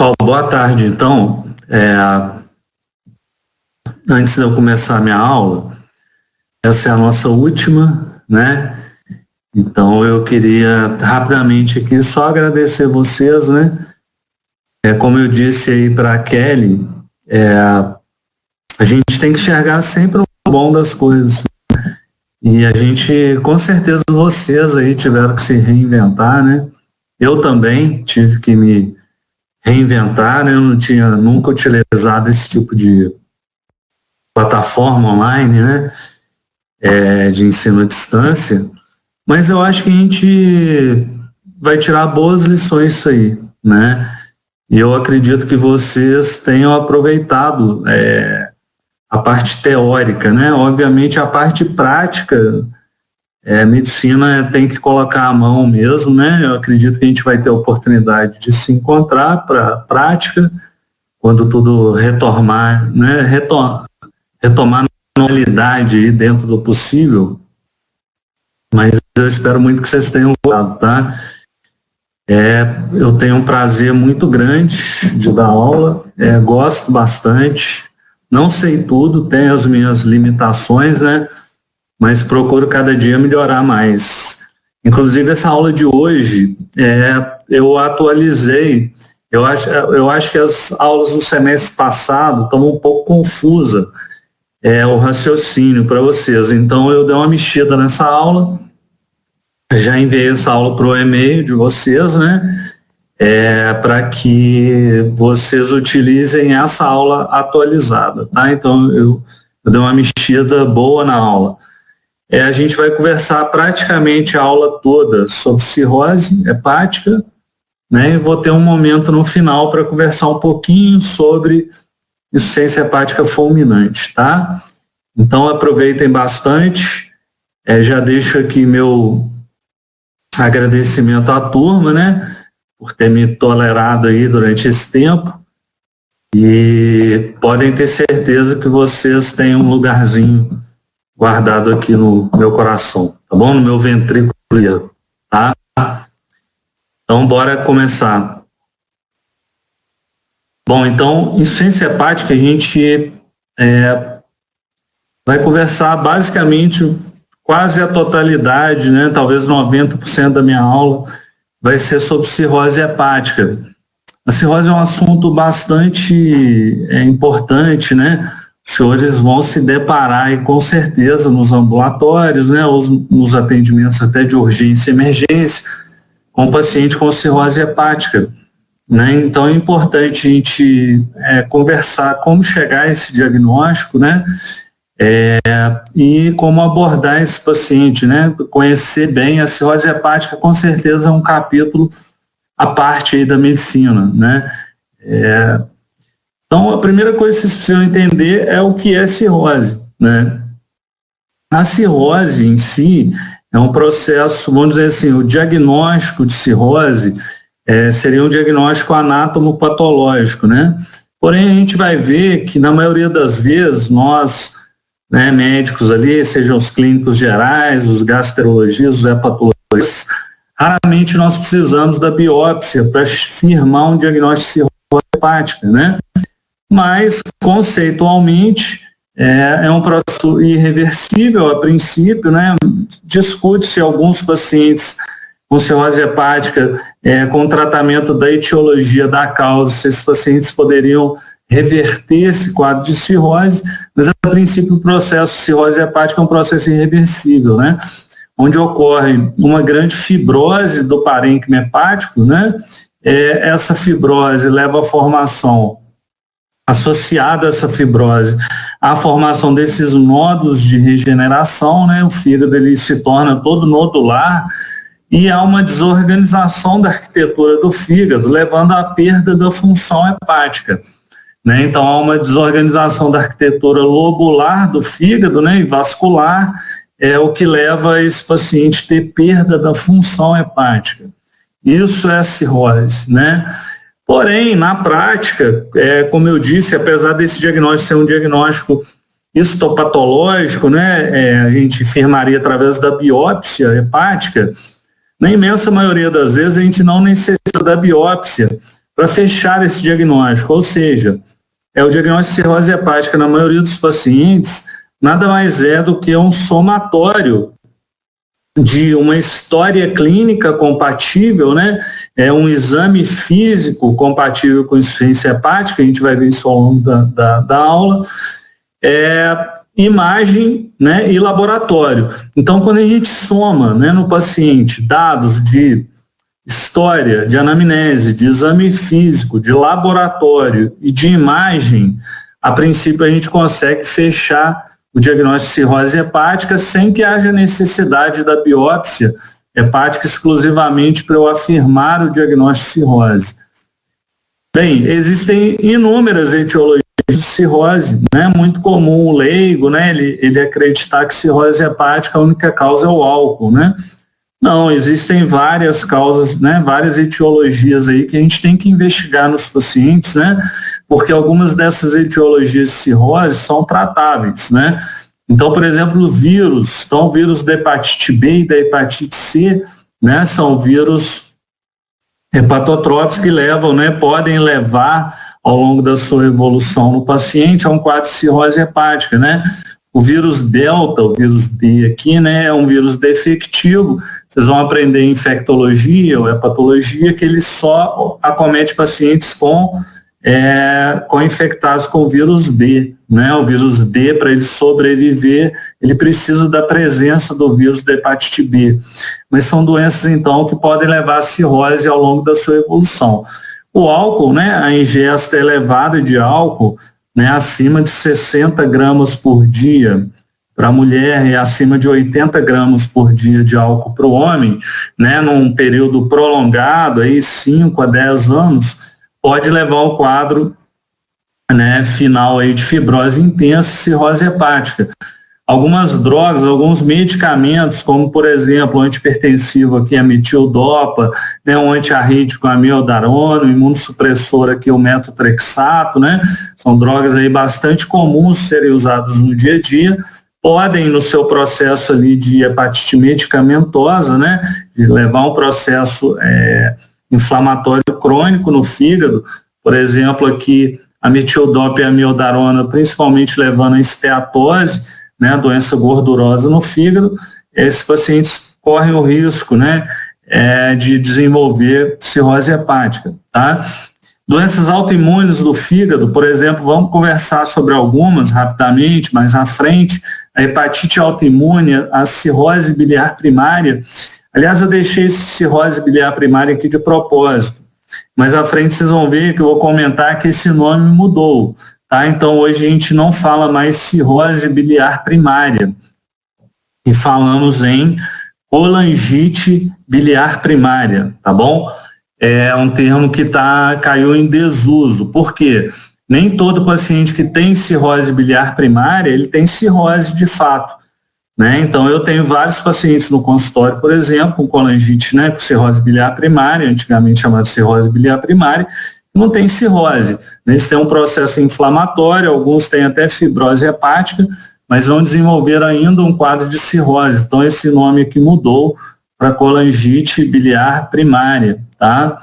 Boa tarde. Então, antes de eu começar a minha aula, essa é a nossa última, né? Então, eu queria rapidamente aqui só agradecer vocês, né? Como eu disse aí para a Kelly, a gente tem que enxergar sempre o bom das coisas. E a gente, com certeza, vocês aí tiveram que se reinventar, né? Eu também tive que me reinventar, né? Eu não tinha nunca utilizado esse tipo de plataforma online, né? De ensino à distância, mas eu acho que a gente vai tirar boas lições disso aí, né? E eu acredito que vocês tenham aproveitado a parte teórica, né? Obviamente a parte prática, a medicina tem que colocar a mão mesmo, né? Eu acredito que a gente vai ter a oportunidade de se encontrar para a prática, quando tudo retomar, né? Retomar a normalidade aí dentro do possível, mas eu espero muito que vocês tenham gostado, tá? Eu tenho um prazer muito grande de dar aula, gosto bastante, não sei tudo, tenho as minhas limitações, né? Mas procuro cada dia melhorar mais. Inclusive, essa aula de hoje, eu atualizei, eu acho que as aulas do semestre passado estão um pouco confusas, o raciocínio para vocês. Então, eu dei uma mexida nessa aula, já enviei essa aula para o e-mail de vocês, né? Para que vocês utilizem essa aula atualizada, tá? Então, eu dei uma mexida boa na aula. A gente vai conversar praticamente a aula toda sobre cirrose hepática, né? E vou ter um momento no final para conversar um pouquinho sobre insuficiência hepática fulminante, tá? Então, aproveitem bastante. Já deixo aqui meu agradecimento à turma, né? Por ter me tolerado aí durante esse tempo. E podem ter certeza que vocês têm um lugarzinho guardado aqui no meu coração, tá bom? No meu ventrículo, tá? Então, bora começar. Bom, então, insuficiência hepática, a gente vai conversar basicamente quase a totalidade, né? Talvez 90% da minha aula vai ser sobre cirrose hepática. A cirrose é um assunto bastante importante, né? Os senhores vão se deparar aí, com certeza nos ambulatórios, né? Ou nos atendimentos até de urgência e emergência, com paciente com cirrose hepática, né? Então é importante a gente conversar como chegar a esse diagnóstico, né? E como abordar esse paciente, né? Conhecer bem a cirrose hepática, com certeza é um capítulo à parte aí da medicina, né? Então, a primeira coisa que vocês precisam entender é o que é cirrose, né? A cirrose em si é um processo, vamos dizer assim, o diagnóstico de cirrose seria um diagnóstico anatomopatológico, né? Porém, a gente vai ver que, na maioria das vezes, nós, né, médicos ali, sejam os clínicos gerais, os gastrologistas, os hepatologistas, raramente nós precisamos da biópsia para firmar um diagnóstico de cirrose hepática, né? Mas, conceitualmente, é um processo irreversível a princípio, né? Discute-se alguns pacientes com cirrose hepática, com o tratamento da etiologia da causa, se esses pacientes poderiam reverter esse quadro de cirrose, mas, a princípio, o processo de cirrose hepática é um processo irreversível, né? Onde ocorre uma grande fibrose do parênquima hepático, né? Essa fibrose leva à formação, associada a essa fibrose, à formação desses nódulos de regeneração, né? O fígado ele se torna todo nodular e há uma desorganização da arquitetura do fígado, levando à perda da função hepática, né? Então, há uma desorganização da arquitetura lobular do fígado, né? E vascular, o que leva esse paciente a ter perda da função hepática. Isso é a cirrose, né? Porém, na prática, como eu disse, apesar desse diagnóstico ser um diagnóstico histopatológico, né, a gente firmaria através da biópsia hepática, na imensa maioria das vezes a gente não necessita da biópsia para fechar esse diagnóstico, ou seja, o diagnóstico de cirrose hepática na maioria dos pacientes nada mais é do que um somatório de uma história clínica compatível, né? É um exame físico compatível com insuficiência hepática, a gente vai ver isso ao longo da aula, imagem, né, e laboratório. Então, quando a gente soma, né, no paciente dados de história, de anamnese, de exame físico, de laboratório e de imagem, a princípio a gente consegue fechar o diagnóstico de cirrose hepática sem que haja necessidade da biópsia hepática exclusivamente para eu afirmar o diagnóstico de cirrose. Bem, existem inúmeras etiologias de cirrose, né? Muito comum o leigo, né? Ele acreditar que cirrose hepática a única causa é o álcool, né? Não, existem várias causas, né? Várias etiologias aí que a gente tem que investigar nos pacientes, né? Porque algumas dessas etiologias de cirrose são tratáveis, né? Então, por exemplo, o vírus, então o vírus da hepatite B e da hepatite C, né? São vírus hepatotróficos que levam, né? Podem levar ao longo da sua evolução no paciente a um quadro de cirrose hepática, né? O vírus delta, o vírus D aqui, né? É um vírus defectivo. Vocês vão aprender em infectologia ou hepatologia que ele só acomete pacientes com infectados com o vírus B, né? O vírus D, para ele sobreviver, ele precisa da presença do vírus da hepatite B. Mas são doenças, então, que podem levar a cirrose ao longo da sua evolução. O álcool, né? A ingesta elevada de álcool, né? Acima de 60 gramas por dia para a mulher e acima de 80 gramas por dia de álcool para o homem, né? Num período prolongado, aí 5 a 10 anos, pode levar ao quadro, né, final aí de fibrose intensa e cirrose hepática. Algumas drogas, alguns medicamentos, como por exemplo o antipertensivo aqui, a metildopa, né, um antiarrítmico, a amiodarona, o imunossupressor aqui, o metotrexato, né, são drogas aí bastante comuns serem usadas no dia a dia, podem no seu processo ali de hepatite medicamentosa, né, de levar um processo inflamatório crônico no fígado, por exemplo aqui a metildopa e a amiodarona, principalmente levando a esteatose, né, a doença gordurosa no fígado, esses pacientes correm o risco, né, de desenvolver cirrose hepática, tá? Doenças autoimunes do fígado, por exemplo, vamos conversar sobre algumas rapidamente, mais à frente, a hepatite autoimune, a cirrose biliar primária. Aliás, eu deixei esse cirrose biliar primária aqui de propósito, mas à frente vocês vão ver que eu vou comentar que esse nome mudou, tá? Então hoje a gente não fala mais cirrose biliar primária e falamos em colangite biliar primária, tá bom? É um termo que caiu em desuso. Por quê? Nem todo paciente que tem cirrose biliar primária, ele tem cirrose de fato, né? Então eu tenho vários pacientes no consultório, por exemplo, com colangite, né, com cirrose biliar primária, antigamente chamada cirrose biliar primária, que não tem cirrose. Eles têm um processo inflamatório, alguns têm até fibrose hepática, mas não desenvolveram ainda um quadro de cirrose. Então esse nome aqui mudou para colangite biliar primária, tá?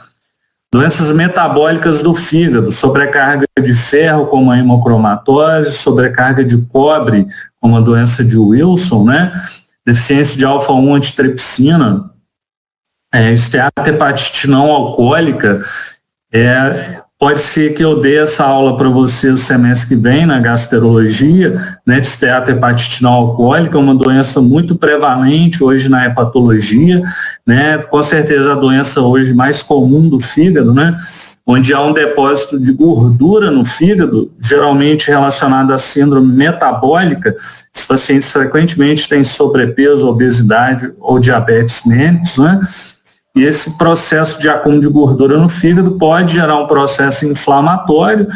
Doenças metabólicas do fígado, sobrecarga de ferro, como a hemocromatose, sobrecarga de cobre, como a doença de Wilson, né? Deficiência de alfa-1 antitripsina, esteatohepatite não alcoólica. Pode ser que eu dê essa aula para vocês no semestre que vem, na gastroenterologia, né, de esteatohepatite não alcoólica, uma doença muito prevalente hoje na hepatologia, né, com certeza a doença hoje mais comum do fígado, né, onde há um depósito de gordura no fígado, geralmente relacionado à síndrome metabólica. Os pacientes frequentemente têm sobrepeso, obesidade ou diabetes mellitus, né. E esse processo de acúmulo de gordura no fígado pode gerar um processo inflamatório,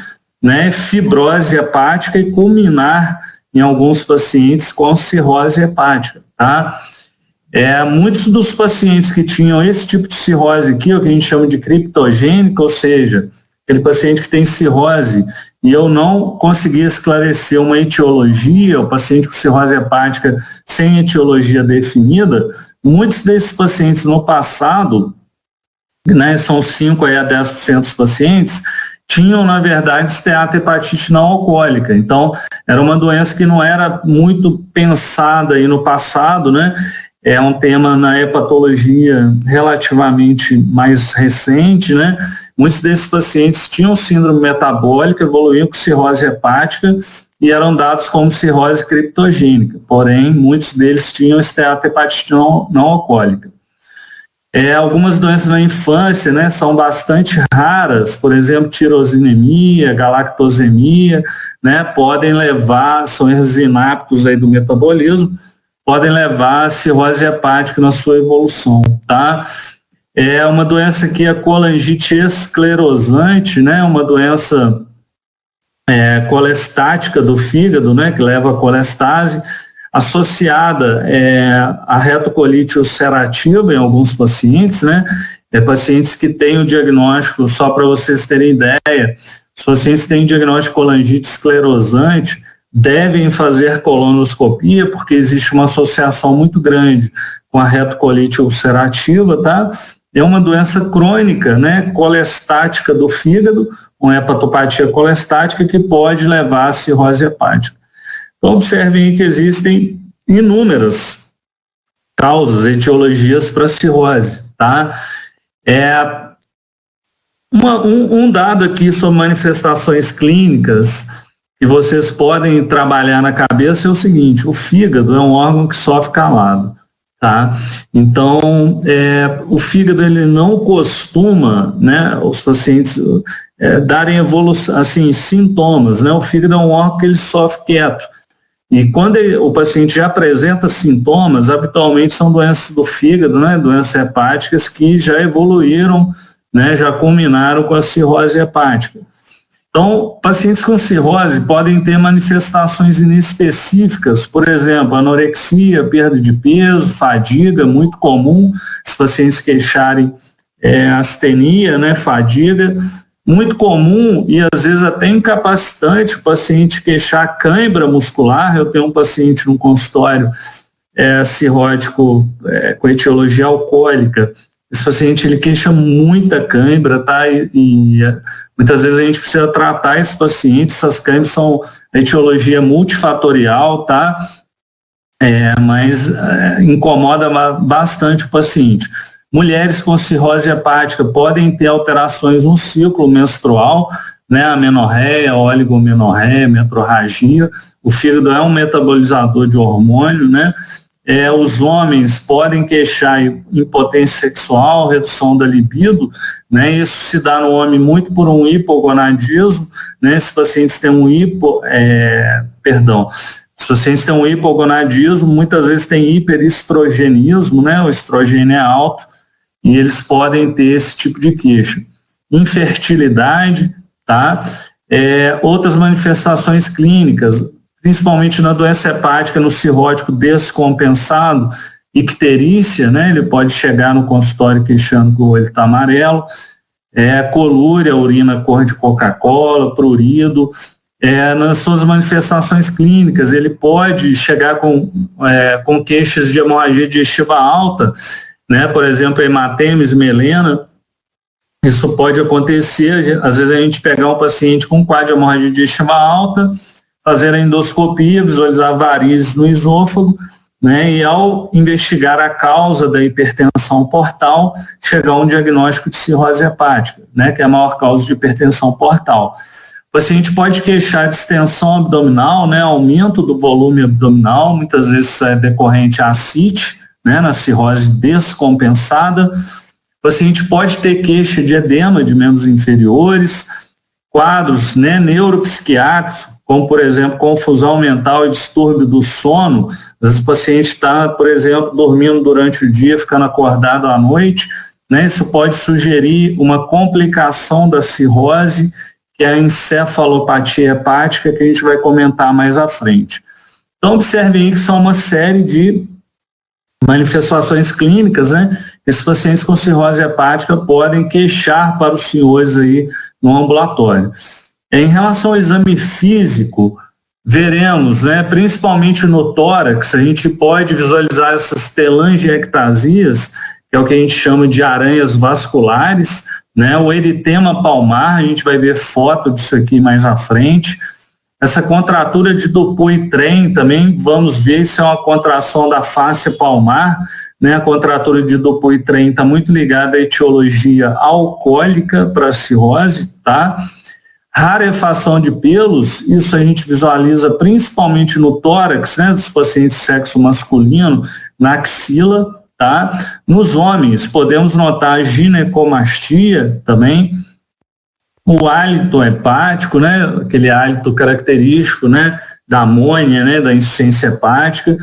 né, fibrose hepática e culminar em alguns pacientes com cirrose hepática, tá? Muitos dos pacientes que tinham esse tipo de cirrose aqui, o que a gente chama de criptogênica, ou seja, aquele paciente que tem cirrose e eu não consegui esclarecer uma etiologia, o paciente com cirrose hepática sem etiologia definida, muitos desses pacientes no passado, né, são 5 a 10% dos pacientes, tinham, na verdade, esteatohepatite não alcoólica. Então, era uma doença que não era muito pensada aí no passado, né? É um tema na hepatologia relativamente mais recente, né? Muitos desses pacientes tinham síndrome metabólica, evoluíam com cirrose hepática e eram dados como cirrose criptogênica. Porém, muitos deles tinham esteatohepatite não alcoólica. Algumas doenças na infância, né, são bastante raras, por exemplo, tirosinemia, galactosemia, né, podem levar, são erros inápticos aí do metabolismo, podem levar a cirrose hepática na sua evolução, tá? É uma doença que é colangite esclerosante, né, uma doença colestática do fígado, né, que leva a colestase, associada à retocolite ulcerativa em alguns pacientes, né? Pacientes que têm o diagnóstico, só para vocês terem ideia, os pacientes que têm diagnóstico de colangite esclerosante devem fazer colonoscopia, porque existe uma associação muito grande com a retocolite ulcerativa, tá? É uma doença crônica, né? Colestática do fígado, uma hepatopatia colestática que pode levar à cirrose hepática. Então, observem aí que existem inúmeras causas, etiologias para cirrose, tá? Um dado aqui sobre manifestações clínicas que vocês podem trabalhar na cabeça é o seguinte: o fígado é um órgão que sofre calado, tá? Então, o fígado, ele não costuma, né, os pacientes darem evolução, assim, sintomas, né? O fígado é um órgão que ele sofre quieto. E quando o paciente já apresenta sintomas, habitualmente são doenças do fígado, né, doenças hepáticas que já evoluíram, né, já culminaram com a cirrose hepática. Então, pacientes com cirrose podem ter manifestações inespecíficas, por exemplo, anorexia, perda de peso, fadiga, muito comum, os pacientes queixarem astenia, né, fadiga, muito comum e às vezes até incapacitante o paciente queixar cãibra muscular. Eu tenho um paciente no consultório cirrótico com etiologia alcoólica. Esse paciente, ele queixa muita cãibra, tá? E muitas vezes a gente precisa tratar esse paciente. Essas cãibras são etiologia multifatorial, tá? Mas incomoda bastante o paciente. Mulheres com cirrose hepática podem ter alterações no ciclo menstrual, né, amenorreia, oligomenorreia, metrorragia. O fígado é um metabolizador de hormônio, né? Os homens podem queixar impotência sexual, redução da libido, né? Isso se dá no homem muito por um hipogonadismo, né? Esses pacientes têm os pacientes têm um hipogonadismo, muitas vezes tem hiperestrogenismo, né? O estrogênio é alto, e eles podem ter esse tipo de queixa. Infertilidade, tá? Outras manifestações clínicas, principalmente na doença hepática, no cirrótico descompensado, icterícia, né? Ele pode chegar no consultório queixando que o olho está amarelo, colúria, urina cor de Coca-Cola, prurido. Nas suas manifestações clínicas, ele pode chegar com queixas de hemorragia digestiva alta, né? Por exemplo, hematemes, melena. Isso pode acontecer, às vezes a gente pegar um paciente com quadro de hemorragia digestiva alta, fazer a endoscopia, visualizar varizes no esôfago, né? E ao investigar a causa da hipertensão portal, chegar a um diagnóstico de cirrose hepática, né? Que é a maior causa de hipertensão portal. O paciente pode queixar de distensão abdominal, né? Aumento do volume abdominal, muitas vezes isso é decorrente à ascite, né, na cirrose descompensada. O paciente pode ter queixa de edema de membros inferiores, quadros, né, neuropsiquiátricos, como, por exemplo, confusão mental e distúrbio do sono. Às vezes o paciente está, por exemplo, dormindo durante o dia, ficando acordado à noite, né? Isso pode sugerir uma complicação da cirrose, que é a encefalopatia hepática, que a gente vai comentar mais à frente. Então, observem aí que são uma série de manifestações clínicas, né? Esses pacientes com cirrose hepática podem queixar para os senhores aí no ambulatório. Em relação ao exame físico, veremos, né, principalmente no tórax, a gente pode visualizar essas telangiectasias, que é o que a gente chama de aranhas vasculares, né? O eritema palmar, a gente vai ver foto disso aqui mais à frente. Essa contratura de Dupuytren também, vamos ver se é uma contração da face palmar, né? A contratura de Dupuytren está muito ligada à etiologia alcoólica para a cirrose, tá? Rarefação de pelos, isso a gente visualiza principalmente no tórax, né, dos pacientes de sexo masculino, na axila, tá? Nos homens, podemos notar ginecomastia também, o hálito hepático, né, aquele hálito característico, né, da amônia, né, da insuficiência hepática,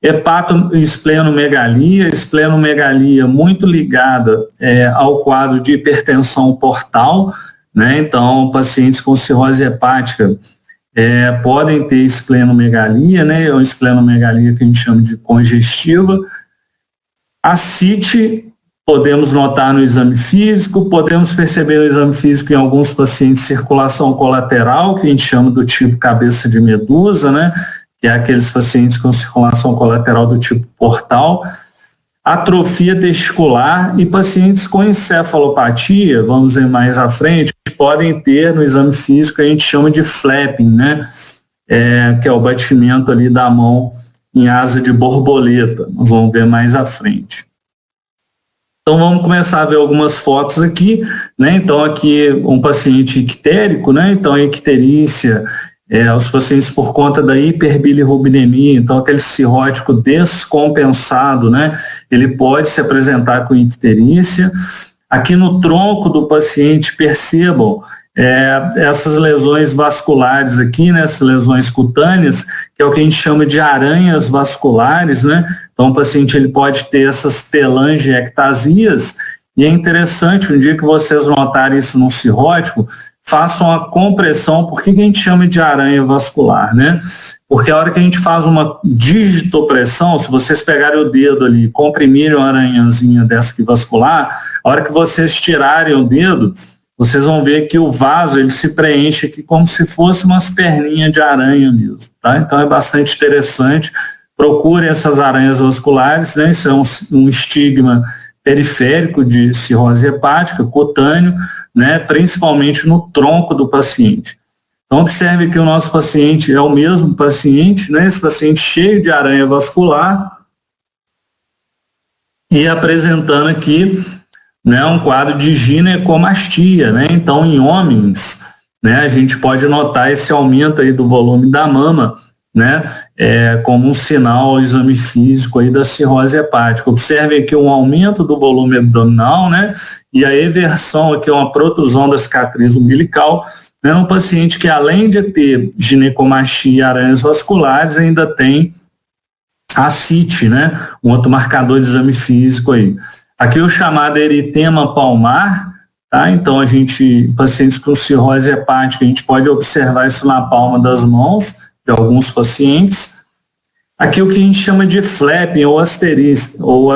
hepatoesplenomegalia, esplenomegalia muito ligada ao quadro de hipertensão portal, né? Então, pacientes com cirrose hepática podem ter esplenomegalia, né? Ou esplenomegalia que a gente chama de congestiva. Ascite, podemos notar no exame físico, podemos perceber no exame físico em alguns pacientes circulação colateral, que a gente chama do tipo cabeça de medusa, né? Que é aqueles pacientes com circulação colateral do tipo portal. Atrofia testicular e pacientes com encefalopatia, vamos ver mais à frente, podem ter no exame físico, a gente chama de flapping, né? Que é o batimento ali da mão em asa de borboleta. Nós vamos ver mais à frente. Então vamos começar a ver algumas fotos aqui, né? Então aqui um paciente ictérico, né? Então a icterícia, os pacientes por conta da hiperbilirrubinemia, então aquele cirrótico descompensado, né? Ele pode se apresentar com icterícia. Aqui no tronco do paciente, percebam essas lesões vasculares aqui, né? Essas lesões cutâneas, que é o que a gente chama de aranhas vasculares, né? Então o paciente ele pode ter essas telangiectasias, e é interessante, um dia que vocês notarem isso no cirrótico, façam a compressão. Por que a gente chama de aranha vascular, né? Porque a hora que a gente faz uma digitopressão, se vocês pegarem o dedo ali e comprimirem uma aranhazinha dessa aqui vascular, a hora que vocês tirarem o dedo, vocês vão ver que o vaso ele se preenche aqui como se fosse umas perninhas de aranha mesmo, tá? Então é bastante interessante. Procurem essas aranhas vasculares, né? Isso é um estigma periférico de cirrose hepática, cutâneo, né, principalmente no tronco do paciente. Então, observe que o nosso paciente é o mesmo paciente, né, esse paciente cheio de aranha vascular e apresentando aqui, né, um quadro de ginecomastia, né? Então, em homens, né, a gente pode notar esse aumento aí do volume da mama, né, como um sinal ao exame físico aí da cirrose hepática. Observem aqui um aumento do volume abdominal, né, e a eversão aqui é uma protrusão da cicatriz umbilical, né, um paciente que além de ter ginecomastia e aranhas vasculares, ainda tem ascite, né, um outro marcador de exame físico aí. Aqui o chamado eritema palmar, tá? Então pacientes com cirrose hepática, a gente pode observar isso na palma das mãos, de alguns pacientes. Aqui o que a gente chama de flapping ou asterix. O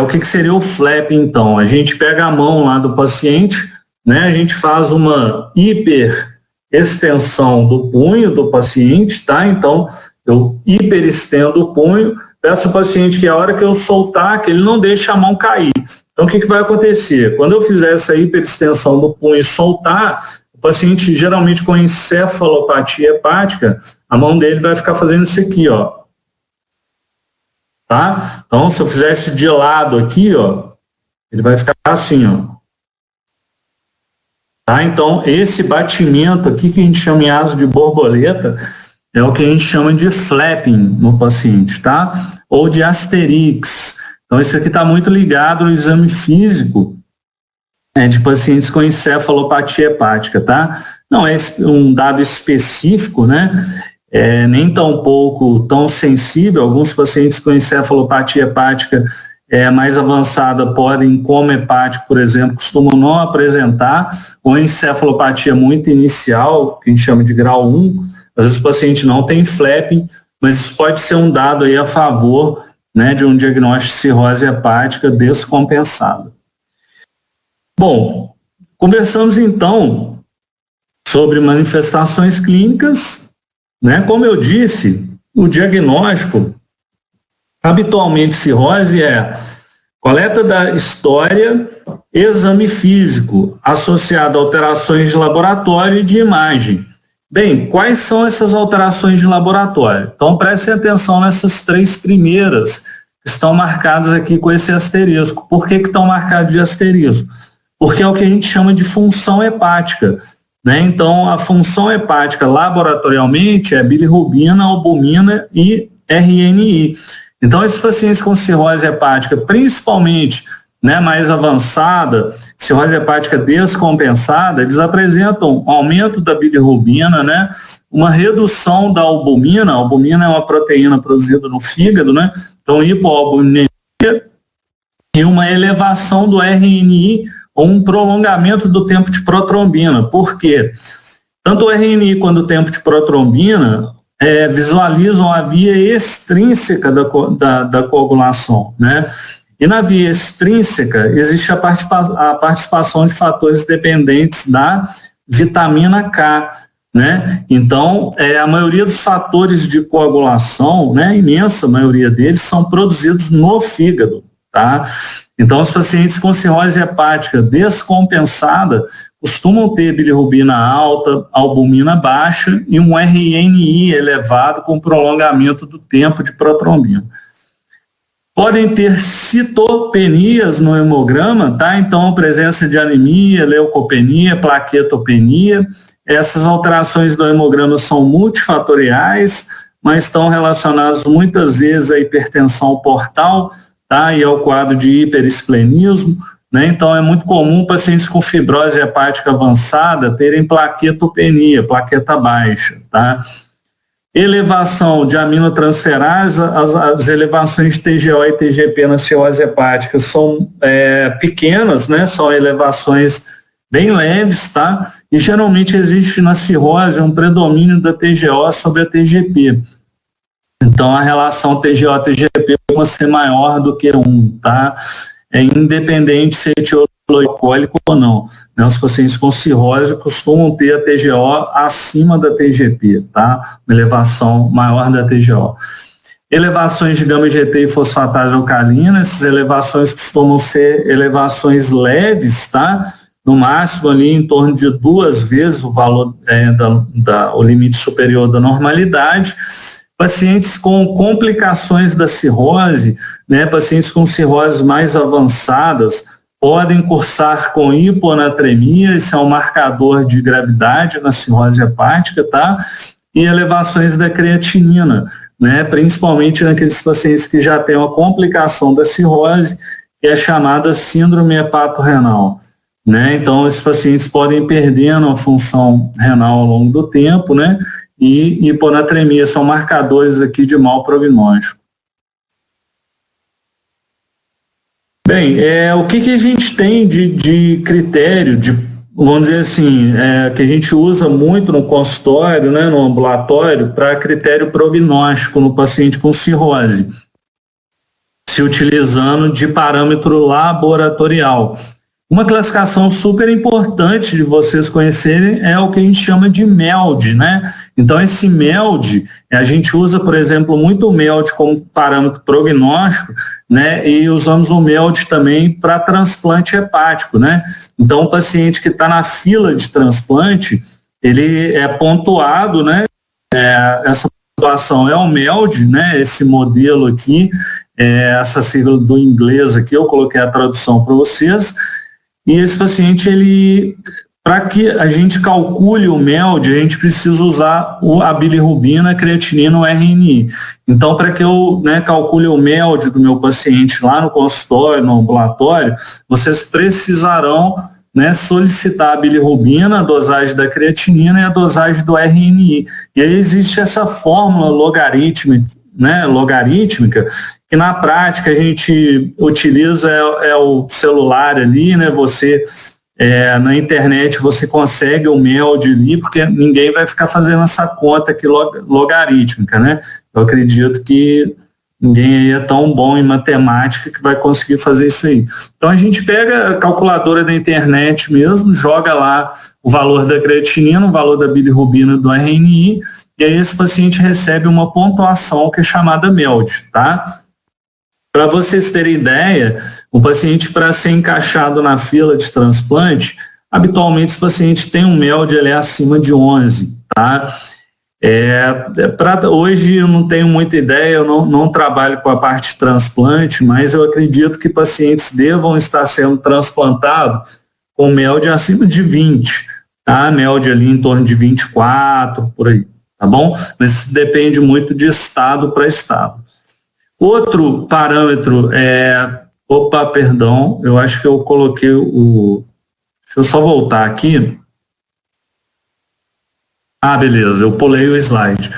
que seria o flapping, então? A gente pega a mão lá do paciente, né? A gente faz uma hiperextensão do punho do paciente, tá? Então, eu hiperestendo o punho, peço ao paciente que a hora que eu soltar, que ele não deixe a mão cair. Então, o que vai acontecer? Quando eu fizer essa hiperextensão do punho e soltar, o paciente, geralmente com encefalopatia hepática, a mão dele vai ficar fazendo isso aqui, ó. Tá? Então, se eu fizesse de lado aqui, ó, ele vai ficar assim, ó. Tá? Então, esse batimento aqui, que a gente chama em asa de borboleta, é o que a gente chama de flapping no paciente, tá? Ou de asterix. Então, isso aqui está muito ligado ao exame físico de pacientes com encefalopatia hepática, tá? Não é um dado específico, né? Nem tão sensível. Alguns pacientes com encefalopatia hepática mais avançada podem, como hepático, por exemplo, costumam não apresentar, ou encefalopatia muito inicial, que a gente chama de grau 1, às vezes o paciente não tem flapping, mas isso pode ser um dado aí a favor, né, de um diagnóstico de cirrose hepática descompensada. Bom, conversamos então sobre manifestações clínicas, né? Como eu disse, o diagnóstico, habitualmente cirrose Coleta da história, exame físico, associado a alterações de laboratório e de imagem. Bem, quais são essas alterações de laboratório? Então, prestem atenção nessas 3 primeiras, que estão marcadas aqui com esse asterisco. Por que estão marcados de asterisco? Porque é o que a gente chama de função hepática, né? Então, a função hepática laboratorialmente é bilirrubina, albumina e RNI. Então, esses pacientes com cirrose hepática, principalmente, né, mais avançada, cirrose hepática descompensada, eles apresentam aumento da bilirrubina, né, uma redução da albumina. A albumina é uma proteína produzida no fígado, né, então hipoalbuminemia, e uma elevação do RNI ou um prolongamento do tempo de protrombina. Por quê? Tanto o RNI quanto o tempo de protrombina visualizam a via extrínseca da coagulação, né? E na via extrínseca existe a participação de fatores dependentes da vitamina K, né? Então, a maioria dos fatores de coagulação, né, a imensa maioria deles, são produzidos no fígado, tá? Então, os pacientes com cirrose hepática descompensada costumam ter bilirrubina alta, albumina baixa e um RNI elevado com prolongamento do tempo de protrombina. Podem ter citopenias no hemograma, tá? Então, presença de anemia, leucopenia, plaquetopenia. Essas alterações do hemograma são multifatoriais, mas estão relacionadas muitas vezes à hipertensão portal, tá? E ao quadro de hiperesplenismo, né? Então, é muito comum pacientes com fibrose hepática avançada terem plaquetopenia, plaqueta baixa, tá? Elevação de aminotransferase, as elevações de TGO e TGP na cirrose hepática são pequenas, né? São elevações bem leves, tá? E geralmente existe na cirrose um predomínio da TGO sobre a TGP. Então, a relação TGO-TGP pode ser maior do que 1, tá? Independente se é etiológico alcoólico ou não, né? Os pacientes com cirrose costumam ter a TGO acima da TGP, tá? Uma elevação maior da TGO. Elevações de gama-GT e fosfatase alcalina, essas elevações costumam ser elevações leves, tá? No máximo ali em torno de 2 vezes o valor o limite superior da normalidade. Pacientes com complicações da cirrose, né, pacientes com cirroses mais avançadas, podem cursar com hiponatremia, isso é um marcador de gravidade na cirrose hepática, tá? E elevações da creatinina, né, principalmente naqueles pacientes que já têm uma complicação da cirrose, que é chamada síndrome hepatorrenal, né? Então, esses pacientes podem perdendo a função renal ao longo do tempo, né? E hiponatremia são marcadores aqui de mau prognóstico. Bem, o que a gente tem de critério, vamos dizer assim, que a gente usa muito no consultório, né, no ambulatório, para critério prognóstico no paciente com cirrose, se utilizando de parâmetro laboratorial. Uma classificação super importante de vocês conhecerem é o que a gente chama de MELD, né? Então, esse MELD, a gente usa, por exemplo, muito o MELD como parâmetro prognóstico, né? E usamos o MELD também para transplante hepático, né? Então, o paciente que está na fila de transplante, ele é pontuado, né? Essa pontuação é o MELD, né? Esse modelo aqui, essa sigla do inglês aqui, eu coloquei a tradução para vocês. E esse paciente, para que a gente calcule o MELD, a gente precisa usar a bilirrubina, a creatinina, o RNI. Então, para que eu calcule o MELD do meu paciente lá no consultório, no ambulatório, vocês precisarão solicitar a bilirrubina, a dosagem da creatinina e a dosagem do RNI. E aí existe essa fórmula logarítmica, que na prática a gente utiliza o celular ali, né? Você na internet você consegue o MELD ali, porque ninguém vai ficar fazendo essa conta aqui logarítmica, né? Eu acredito que ninguém aí é tão bom em matemática que vai conseguir fazer isso aí. Então a gente pega a calculadora da internet mesmo, joga lá o valor da creatinina, o valor da bilirrubina, do RNI, e aí esse paciente recebe uma pontuação que é chamada MELD, tá? Para vocês terem ideia, o paciente, para ser encaixado na fila de transplante, habitualmente esse paciente tem um MELD acima de 11, tá? Hoje eu não tenho muita ideia, eu não trabalho com a parte de transplante, mas eu acredito que pacientes devam estar sendo transplantados com MELD acima de 20, tá? MELD ali em torno de 24, por aí, tá bom? Mas depende muito de estado para estado. Outro parâmetro perdão, eu acho que eu coloquei deixa eu só voltar aqui. Beleza, eu pulei o slide.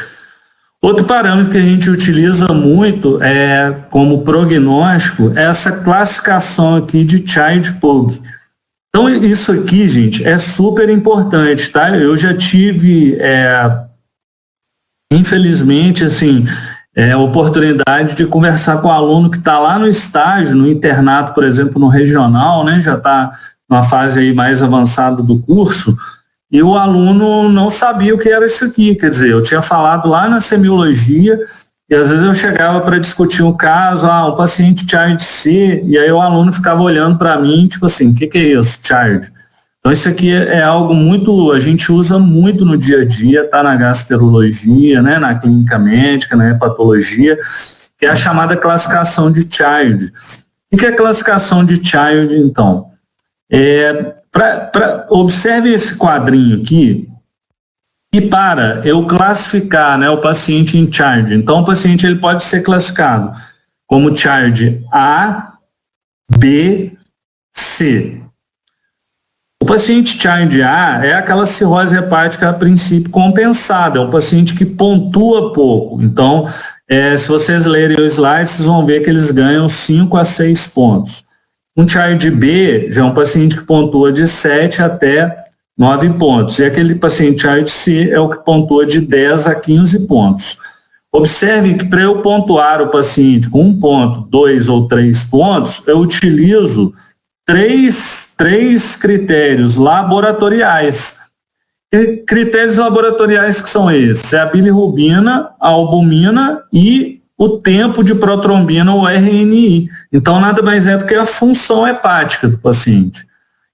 Outro parâmetro que a gente utiliza muito como prognóstico é essa classificação aqui de Child Pugh. Então, isso aqui, gente, é super importante, tá? Eu já tive, infelizmente, assim, a oportunidade de conversar com um aluno que está lá no estágio, no internato, por exemplo, no regional, né? Já está numa fase aí mais avançada do curso, e o aluno não sabia o que era isso aqui, quer dizer, eu tinha falado lá na semiologia, e às vezes eu chegava para discutir um caso, um paciente Child C, e aí o aluno ficava olhando para mim, tipo assim, o que é isso, Child? Então isso aqui é algo muito, a gente usa muito no dia a dia, tá na gastroenterologia, né, na clínica médica, na hepatologia, que é a chamada classificação de Child. O que é a classificação de Child, então? Observe esse quadrinho aqui, e para eu classificar, né, o paciente em Child, então o paciente ele pode ser classificado como Child A, B, C. O paciente Child A é aquela cirrose hepática a princípio compensada, é um paciente que pontua pouco. Então, se vocês lerem o slide, vocês vão ver que eles ganham 5 a 6 pontos. Um Child B já é um paciente que pontua de 7 até 9 pontos. E aquele paciente Child C é o que pontua de 10 a 15 pontos. Observe que para eu pontuar o paciente com 1 ponto, 2 ou 3 pontos, eu utilizo três critérios laboratoriais. E critérios laboratoriais que são esses? É a bilirrubina, a albumina e o tempo de protrombina, o RNI. Então, nada mais é do que a função hepática do paciente.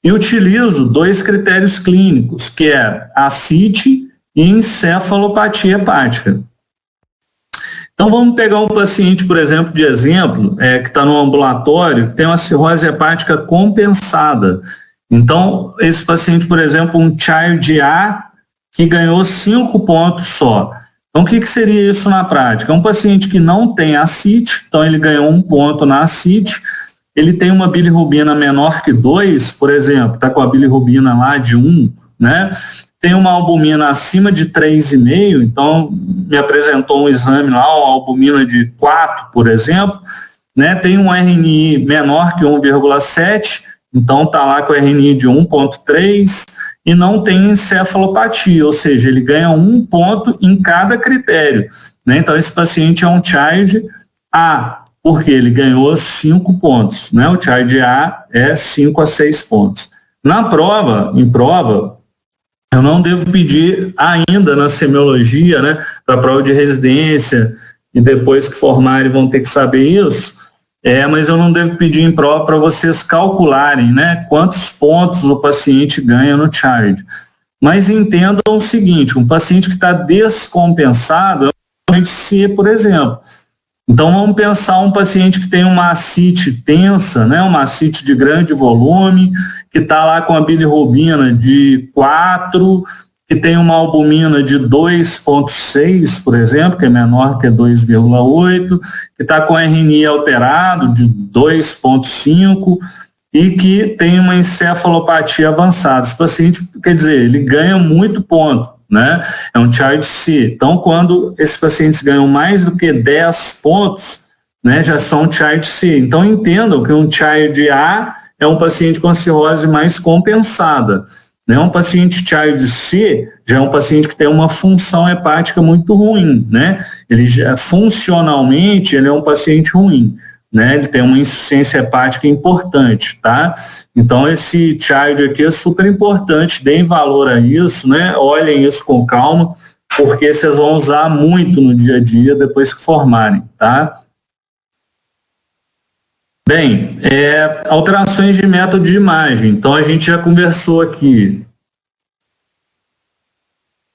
E utilizo 2 critérios clínicos, que é a CIT e encefalopatia hepática. Então, vamos pegar um paciente, por exemplo, de exemplo, que está no ambulatório, que tem uma cirrose hepática compensada. Então, esse paciente, por exemplo, um Child A, que ganhou 5 pontos só. Então, o que seria isso na prática? É um paciente que não tem ACIT, então ele ganhou 1 ponto na ACIT, ele tem uma bilirrubina menor que 2, por exemplo, está com a bilirrubina lá de 1, né? Tem uma albumina acima de 3,5, então me apresentou um exame lá, uma albumina de 4, por exemplo, né? Tem um RNI menor que 1,7, então está lá com o RNI de 1,3 e não tem encefalopatia, ou seja, ele ganha 1 ponto em cada critério, né? Então esse paciente é um Child A, porque ele ganhou 5 pontos, né? O Child A é 5 a 6 pontos. Em prova, eu não devo pedir ainda na semiologia, né, para a prova de residência, e depois que formarem vão ter que saber isso, mas eu não devo pedir em prova para vocês calcularem, né, quantos pontos o paciente ganha no Child. Mas entendam o seguinte, um paciente que está descompensado é um paciente C, por exemplo. Então vamos pensar um paciente que tem uma ascite tensa, né, uma ascite de grande volume, que está lá com a bilirrubina de 4, que tem uma albumina de 2,6, por exemplo, que é menor que 2,8, que está com RNI alterado de 2,5 e que tem uma encefalopatia avançada. Esse paciente, quer dizer, ele ganha muito ponto, né? É um Child C. Então, quando esses pacientes ganham mais do que 10 pontos, né, já são Child C. Então, entendam que um Child A é um paciente com cirrose mais compensada. Né? Um paciente Child C já é um paciente que tem uma função hepática muito ruim, né? Ele já, funcionalmente, ele é um paciente ruim, né? Ele tem uma insuficiência hepática importante, tá? Então, esse Child aqui é super importante, deem valor a isso, né? Olhem isso com calma, porque vocês vão usar muito no dia a dia depois que formarem, tá? Bem, alterações de método de imagem. Então, a gente já conversou aqui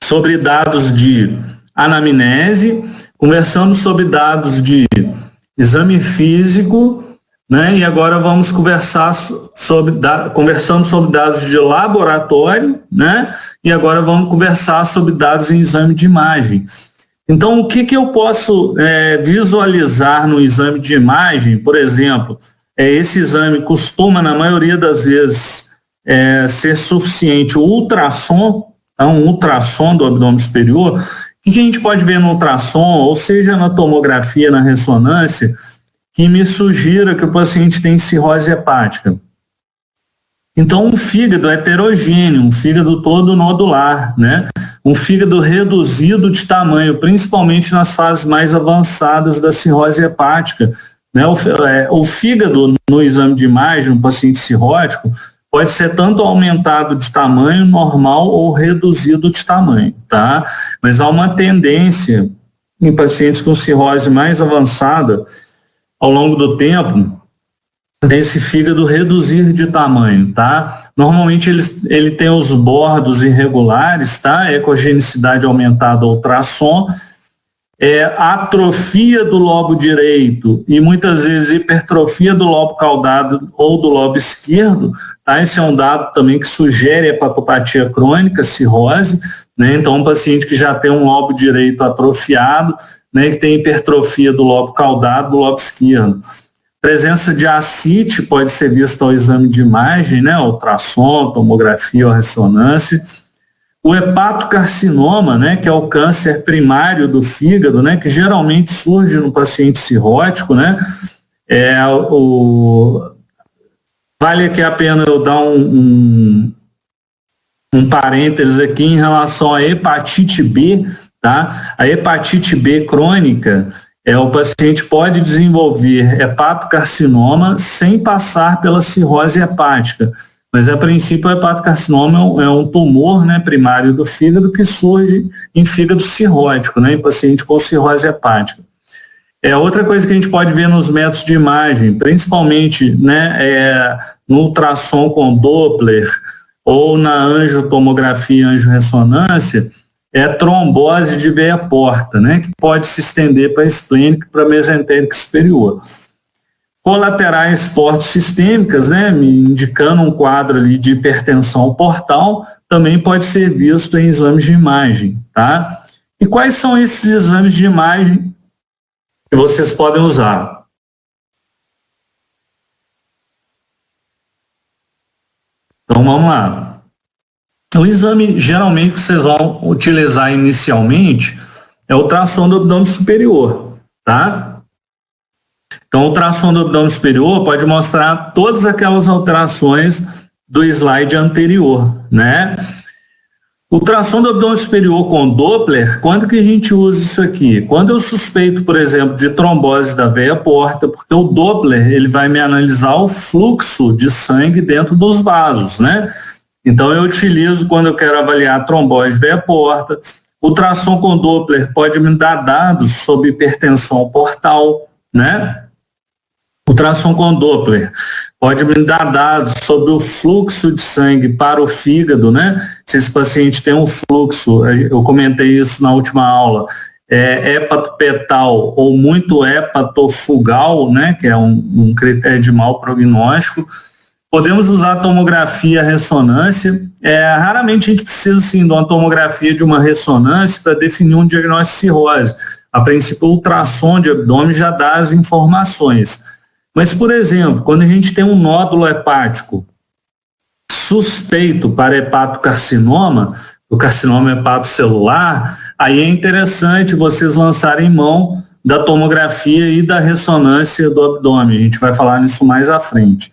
sobre dados de anamnese, conversamos sobre dados de exame físico, né? E agora vamos conversamos sobre dados de laboratório, né? E agora vamos conversar sobre dados em exame de imagem. Então, o que eu posso visualizar no exame de imagem? Por exemplo, esse exame costuma, na maioria das vezes, ser suficiente o ultrassom, um ultrassom do abdômen superior. O que a gente pode ver no ultrassom, ou seja, na tomografia, na ressonância, que me sugira que o paciente tem cirrose hepática? Então, um fígado heterogêneo, um fígado todo nodular, né? Um fígado reduzido de tamanho, principalmente nas fases mais avançadas da cirrose hepática, né? O fígado, no exame de imagem, no paciente cirrótico, pode ser tanto aumentado de tamanho normal ou reduzido de tamanho, tá? Mas há uma tendência em pacientes com cirrose mais avançada, ao longo do tempo, desse fígado reduzir de tamanho, tá? Normalmente ele tem os bordos irregulares, tá? Ecogenicidade aumentada, ultrassom, atrofia do lobo direito e muitas vezes hipertrofia do lobo caudado ou do lobo esquerdo, tá? Esse é um dado também que sugere hepatopatia crônica, cirrose, né? Então, um paciente que já tem um lobo direito atrofiado, né, que tem hipertrofia do lobo caudado, do lobo esquerdo. Presença de ascite pode ser vista ao exame de imagem, né, ultrassom, tomografia ou ressonância. O hepatocarcinoma, né, que é o câncer primário do fígado, né, que geralmente surge no paciente cirrótico, né, vale aqui a pena eu dar um parênteses aqui em relação à hepatite B, tá? A hepatite B crônica, o paciente pode desenvolver hepatocarcinoma sem passar pela cirrose hepática, mas a princípio o hepatocarcinoma é um tumor, né, primário do fígado que surge em fígado cirrótico, né, em paciente com cirrose hepática. Outra coisa que a gente pode ver nos métodos de imagem, principalmente, né, no ultrassom com Doppler ou na angiotomografia, angiorressonância, trombose de veia porta, né, que pode se estender para a esplênica e para a mesentérica superior. Colaterais porto-sistêmicas, né, me indicando um quadro ali de hipertensão portal, também pode ser visto em exames de imagem, tá? E quais são esses exames de imagem que vocês podem usar? Então, vamos lá. O exame, geralmente, que vocês vão utilizar inicialmente é o ultrassom do abdômen superior, tá? Então, o ultrassom do abdômen superior pode mostrar todas aquelas alterações do slide anterior, né? O ultrassom do abdômen superior com Doppler, quando que a gente usa isso aqui? Quando eu suspeito, por exemplo, de trombose da veia porta, porque o Doppler, ele vai me analisar o fluxo de sangue dentro dos vasos, né? Então, eu utilizo quando eu quero avaliar a trombose de veia porta. O ultrassom com Doppler pode me dar dados sobre hipertensão portal, né? O ultrassom com Doppler pode me dar dados sobre o fluxo de sangue para o fígado, né? Se esse paciente tem um fluxo, eu comentei isso na última aula, hepatopetal ou muito hepatofugal, né? Que é um critério de mau prognóstico. Podemos usar tomografia, ressonância. Raramente a gente precisa, sim, de uma tomografia, de uma ressonância para definir um diagnóstico de cirrose. A princípio, o ultrassom de abdômen já dá as informações. Mas, por exemplo, quando a gente tem um nódulo hepático suspeito para hepatocarcinoma, o carcinoma hepatocelular, aí é interessante vocês lançarem mão da tomografia e da ressonância do abdômen. A gente vai falar nisso mais à frente.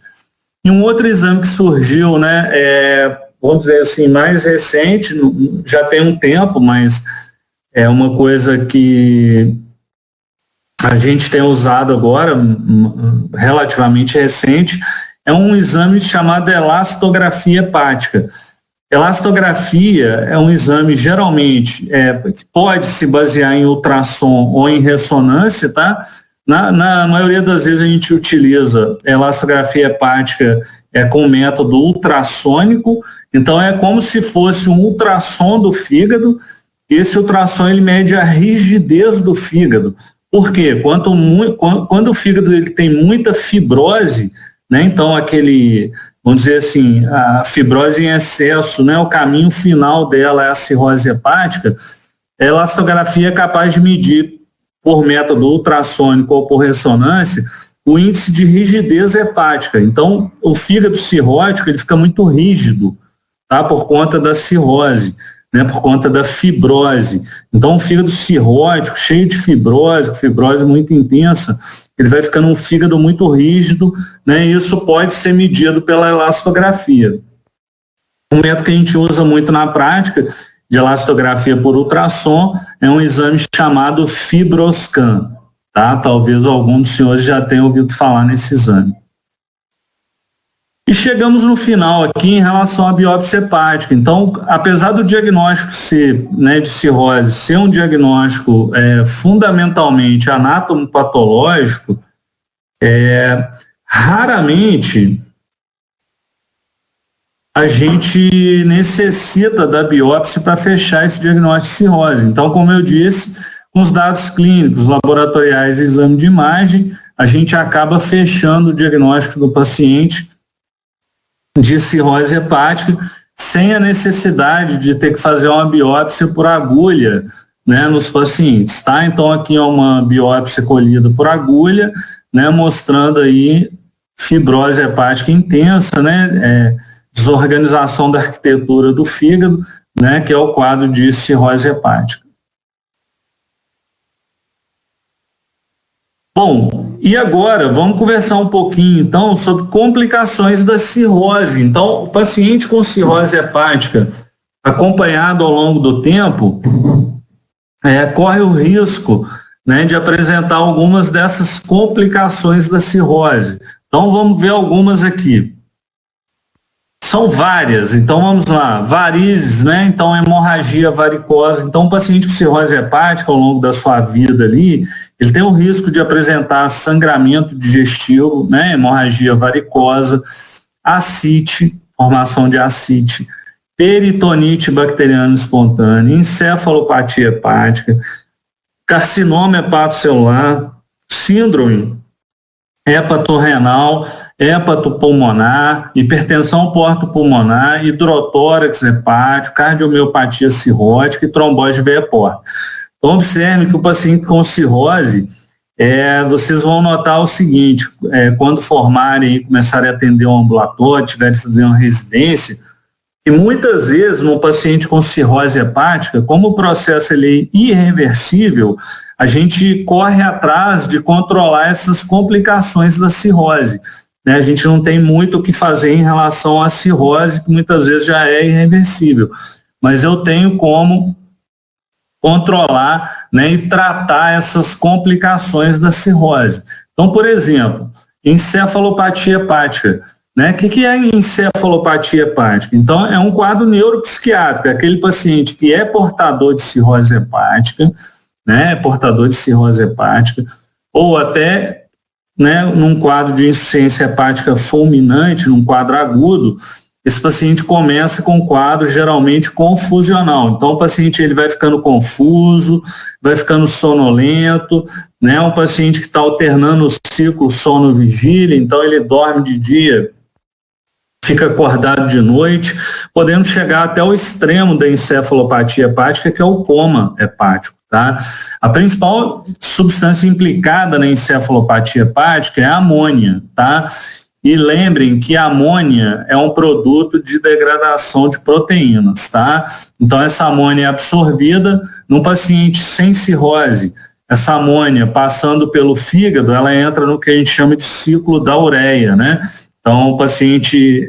E um outro exame que surgiu, né, vamos dizer assim, mais recente, já tem um tempo, mas é uma coisa que a gente tem usado agora, relativamente recente, é um exame chamado elastografia hepática. Elastografia é um exame, geralmente, que pode se basear em ultrassom ou em ressonância, tá? Na maioria das vezes a gente utiliza elastografia hepática com o método ultrassônico, então é como se fosse um ultrassom do fígado. Esse ultrassom ele mede a rigidez do fígado. Por quê? Quando o fígado ele tem muita fibrose, né, então vamos dizer assim, a fibrose em excesso, né, o caminho final dela é a cirrose hepática, a elastografia é capaz de medir por método ultrassônico ou por ressonância o índice de rigidez hepática. Então, o fígado cirrótico ele fica muito rígido, tá, por conta da cirrose, né, por conta da fibrose. Então, o fígado cirrótico, cheio de fibrose muito intensa, ele vai ficando um fígado muito rígido, né, e isso pode ser medido pela elastografia. Um método que a gente usa muito na prática de elastografia por ultrassom é um exame chamado FibroScan, tá? Talvez algum dos senhores já tenha ouvido falar nesse exame. E chegamos no final aqui em relação à biópsia hepática. Então, apesar do diagnóstico ser, né, de cirrose ser um diagnóstico fundamentalmente anatomopatológico, raramente a gente necessita da biópsia para fechar esse diagnóstico de cirrose. Então, como eu disse, com os dados clínicos, laboratoriais e exame de imagem, a gente acaba fechando o diagnóstico do paciente de cirrose hepática sem a necessidade de ter que fazer uma biópsia por agulha, né, nos pacientes, tá? Então, aqui é uma biópsia colhida por agulha, né, mostrando aí fibrose hepática intensa, né, desorganização da arquitetura do fígado, né, que é o quadro de cirrose hepática. Bom, e agora vamos conversar um pouquinho, então, sobre complicações da cirrose. Então, o paciente com cirrose hepática, acompanhado ao longo do tempo, corre o risco, né, de apresentar algumas dessas complicações da cirrose. Então, vamos ver algumas aqui. São várias, então vamos lá. Varizes, né? Então, hemorragia varicosa. Então, o paciente com cirrose hepática, ao longo da sua vida ali, ele tem o risco de apresentar sangramento digestivo, né? Hemorragia varicosa, ascite, formação de ascite, peritonite bacteriana espontânea, encefalopatia hepática, carcinoma hepatocelular, síndrome hepatorrenal, hepatopulmonar, hipertensão portopulmonar, hidrotórax hepático, cardiomiopatia cirrótica e trombose de veia porta. Então, observe que o paciente com cirrose, vocês vão notar o seguinte, quando formarem e começarem a atender um ambulatório, tiverem que fazer uma residência, e muitas vezes no paciente com cirrose hepática, como o processo ele é irreversível, a gente corre atrás de controlar essas complicações da cirrose. Né? A gente não tem muito o que fazer em relação à cirrose, que muitas vezes já é irreversível. Mas eu tenho como controlar, né, e tratar essas complicações da cirrose. Então, por exemplo, encefalopatia hepática. Né? O que é encefalopatia hepática? Então, é um quadro neuropsiquiátrico, é aquele paciente que é portador de cirrose hepática, né, portador de cirrose hepática, ou até, né, num quadro de insuficiência hepática fulminante, num quadro agudo, esse paciente começa com um quadro geralmente confusional. Então, o paciente ele vai ficando confuso, vai ficando sonolento, né, um paciente que está alternando o ciclo sono-vigília, então ele dorme de dia, fica acordado de noite, podendo chegar até o extremo da encefalopatia hepática, que é o coma hepático. Tá? A principal substância implicada na encefalopatia hepática é a amônia. Tá? E lembrem que a amônia é um produto de degradação de proteínas. Tá? Então, essa amônia é absorvida num paciente sem cirrose. Essa amônia, passando pelo fígado, ela entra no que a gente chama de ciclo da ureia, né? Então, o paciente,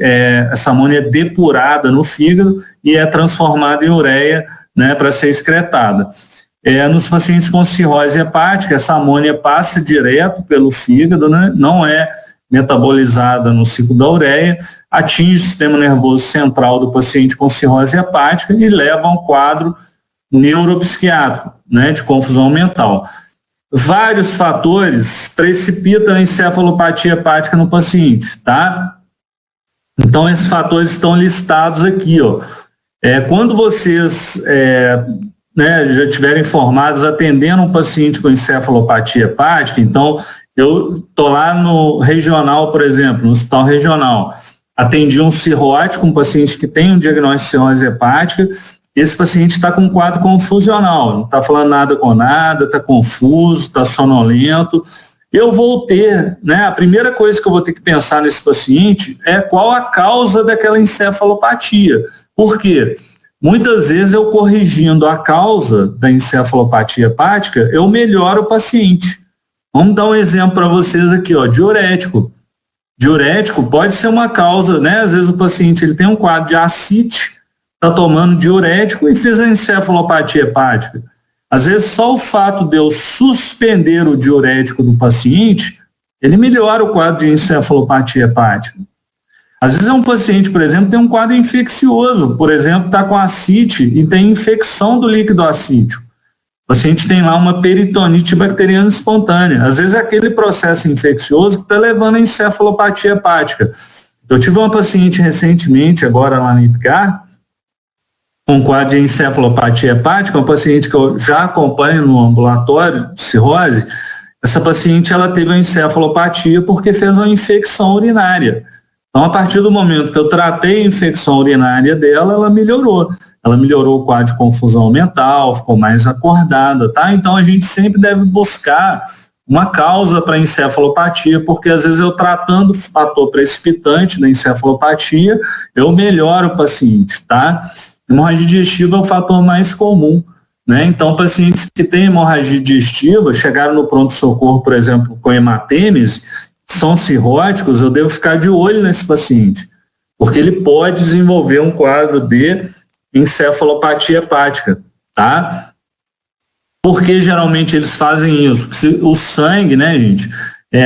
essa amônia é depurada no fígado e é transformada em ureia, né, para ser excretada. Nos pacientes com cirrose hepática, essa amônia passa direto pelo fígado, né, não é metabolizada no ciclo da ureia, atinge o sistema nervoso central do paciente com cirrose hepática e leva a um quadro neuropsiquiátrico, né, de confusão mental. vários fatores precipitam a encefalopatia hepática no paciente, tá? Então, esses fatores estão listados aqui, ó. Quando vocês já estiverem formados atendendo um paciente com encefalopatia hepática, então, eu estou lá no regional, por exemplo, no hospital regional, atendi um cirrótico, um paciente que tem um diagnóstico de cirrose hepática. Esse paciente está com um quadro confusional, não está falando nada com nada, está confuso, está sonolento. Eu vou ter, a primeira coisa que eu vou ter que pensar nesse paciente é qual a causa daquela encefalopatia. Por quê? Muitas vezes eu corrigindo a causa da encefalopatia hepática, eu melhoro o paciente. Vamos dar um exemplo para vocês aqui, ó, diurético. Diurético pode ser uma causa, às vezes o paciente ele tem um quadro de ascite, está tomando diurético e fez a encefalopatia hepática. Às vezes, só o fato de eu suspender o diurético do paciente, ele melhora o quadro de encefalopatia hepática. Às vezes, um paciente, por exemplo, tem um quadro infeccioso, por exemplo, está com ascite e tem infecção do líquido acítico. O paciente tem lá uma peritonite bacteriana espontânea. Às vezes, é aquele processo infeccioso que está levando a encefalopatia hepática. Eu tive uma paciente recentemente, agora lá no IPCAR, com quadro de encefalopatia hepática, uma paciente que eu já acompanho no ambulatório de cirrose. Essa paciente ela teve uma encefalopatia porque fez uma infecção urinária. Então, a partir do momento que eu tratei a infecção urinária dela, ela melhorou. Ela melhorou o quadro de confusão mental, ficou mais acordada, tá? Então, a gente sempre deve buscar uma causa para a encefalopatia, porque às vezes eu tratando o fator precipitante da encefalopatia, eu melhoro o paciente, tá? Hemorragia digestiva é o fator mais comum, Então, pacientes que têm hemorragia digestiva, chegaram no pronto-socorro, por exemplo, com hematêmese, são cirróticos, eu devo ficar de olho nesse paciente, porque ele pode desenvolver um quadro de encefalopatia hepática, tá? Por que geralmente eles fazem isso? Porque o sangue, gente?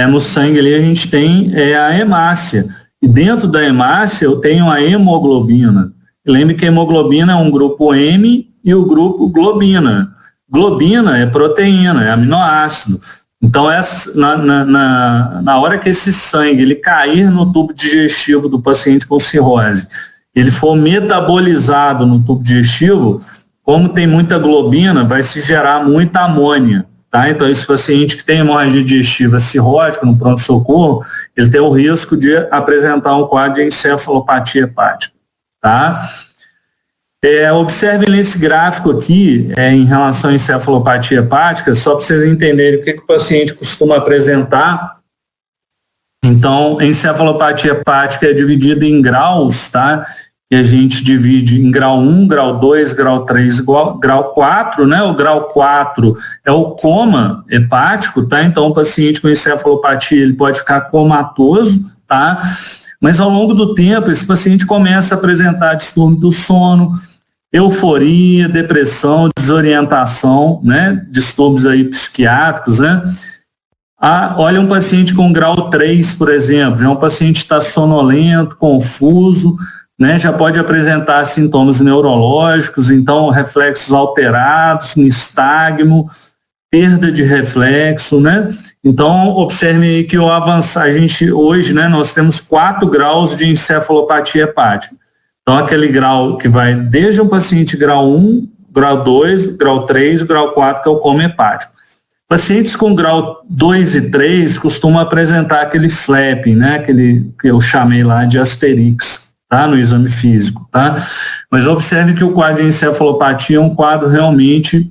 No sangue ali a gente tem a hemácia, e dentro da hemácia eu tenho a hemoglobina. Lembre que a hemoglobina é um grupo M e o grupo globina. Globina é proteína, é aminoácido. Então, na hora que esse sangue ele cair no tubo digestivo do paciente com cirrose, ele for metabolizado no tubo digestivo, como tem muita globina, vai se gerar muita amônia. Tá? Então, esse paciente que tem hemorragia digestiva cirrótica no pronto-socorro, ele tem o risco de apresentar um quadro de encefalopatia hepática. Tá? Observe nesse gráfico aqui, em relação à encefalopatia hepática, só para vocês entenderem o que o paciente costuma apresentar. Então, a encefalopatia hepática é dividida em graus, tá? E a gente divide em grau 1, grau 2, grau 3, grau 4, O grau 4 é o coma hepático, tá? Então, o paciente com encefalopatia, ele pode ficar comatoso, tá? Mas ao longo do tempo, esse paciente começa a apresentar distúrbio do sono, euforia, depressão, desorientação, distúrbios aí psiquiátricos, olha um paciente com grau 3, por exemplo, já é um paciente que está sonolento, confuso, já pode apresentar sintomas neurológicos, então reflexos alterados, nistagmo, perda de reflexo, Então, observe aí que a gente hoje, nós temos 4 graus de encefalopatia hepática. Então, aquele grau que vai desde um paciente grau 1, grau 2, grau 3 e grau 4, que é o coma hepático. Pacientes com grau 2 e 3 costumam apresentar aquele flapping, aquele que eu chamei lá de asterix, tá? No exame físico, tá? Mas observe que o quadro de encefalopatia é um quadro realmente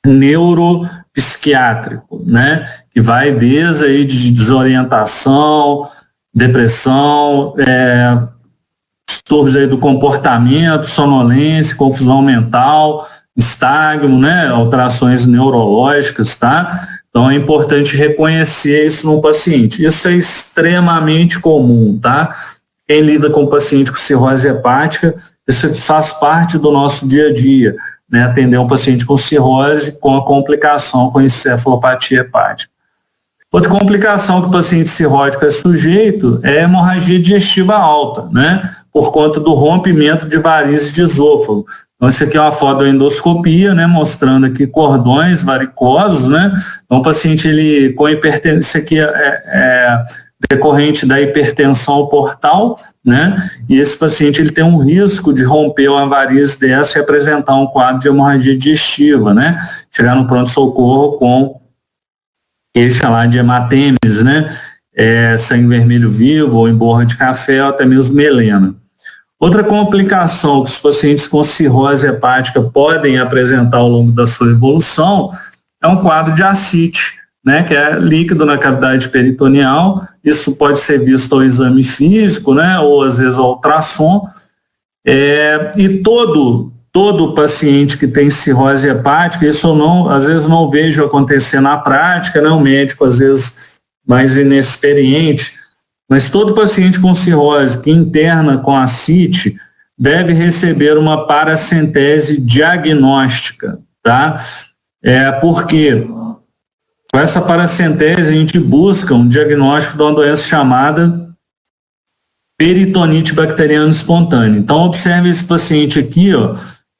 neuropsiquiátrico, que vai desde aí de desorientação, depressão, distúrbios aí do comportamento, sonolência, confusão mental, nistagmo, alterações neurológicas, tá? Então é importante reconhecer isso no paciente. Isso é extremamente comum, tá? Quem lida com paciente com cirrose hepática, isso aqui faz parte do nosso dia a dia, atender um paciente com cirrose com a complicação com encefalopatia hepática. Outra complicação que o paciente cirrótico é sujeito é a hemorragia digestiva alta, por conta do rompimento de varizes de esôfago. Então, isso aqui é uma foto da endoscopia, né, mostrando aqui cordões varicosos, né? Então, o paciente, ele com hipertensão, isso aqui é decorrente da hipertensão portal, né? E esse paciente, ele tem um risco de romper uma varize dessa e apresentar um quadro de hemorragia digestiva, né? Chegar no pronto-socorro com queixa lá de hematemes, né? Sangue vermelho vivo, ou em borra de café, ou até mesmo melena. Outra complicação que os pacientes com cirrose hepática podem apresentar ao longo da sua evolução é um quadro de ascite, né, que é líquido na cavidade peritoneal. Isso pode ser visto ao exame físico, né, ou às vezes ao ultrassom. E todo paciente que tem cirrose hepática, isso eu não, às vezes não vejo acontecer na prática, né, o médico às vezes mais inexperiente, mas todo paciente com cirrose que interna com ascite deve receber uma paracentese diagnóstica, tá? Porque com essa paracentese a gente busca um diagnóstico de uma doença chamada peritonite bacteriana espontânea. Então, observe esse paciente aqui, ó,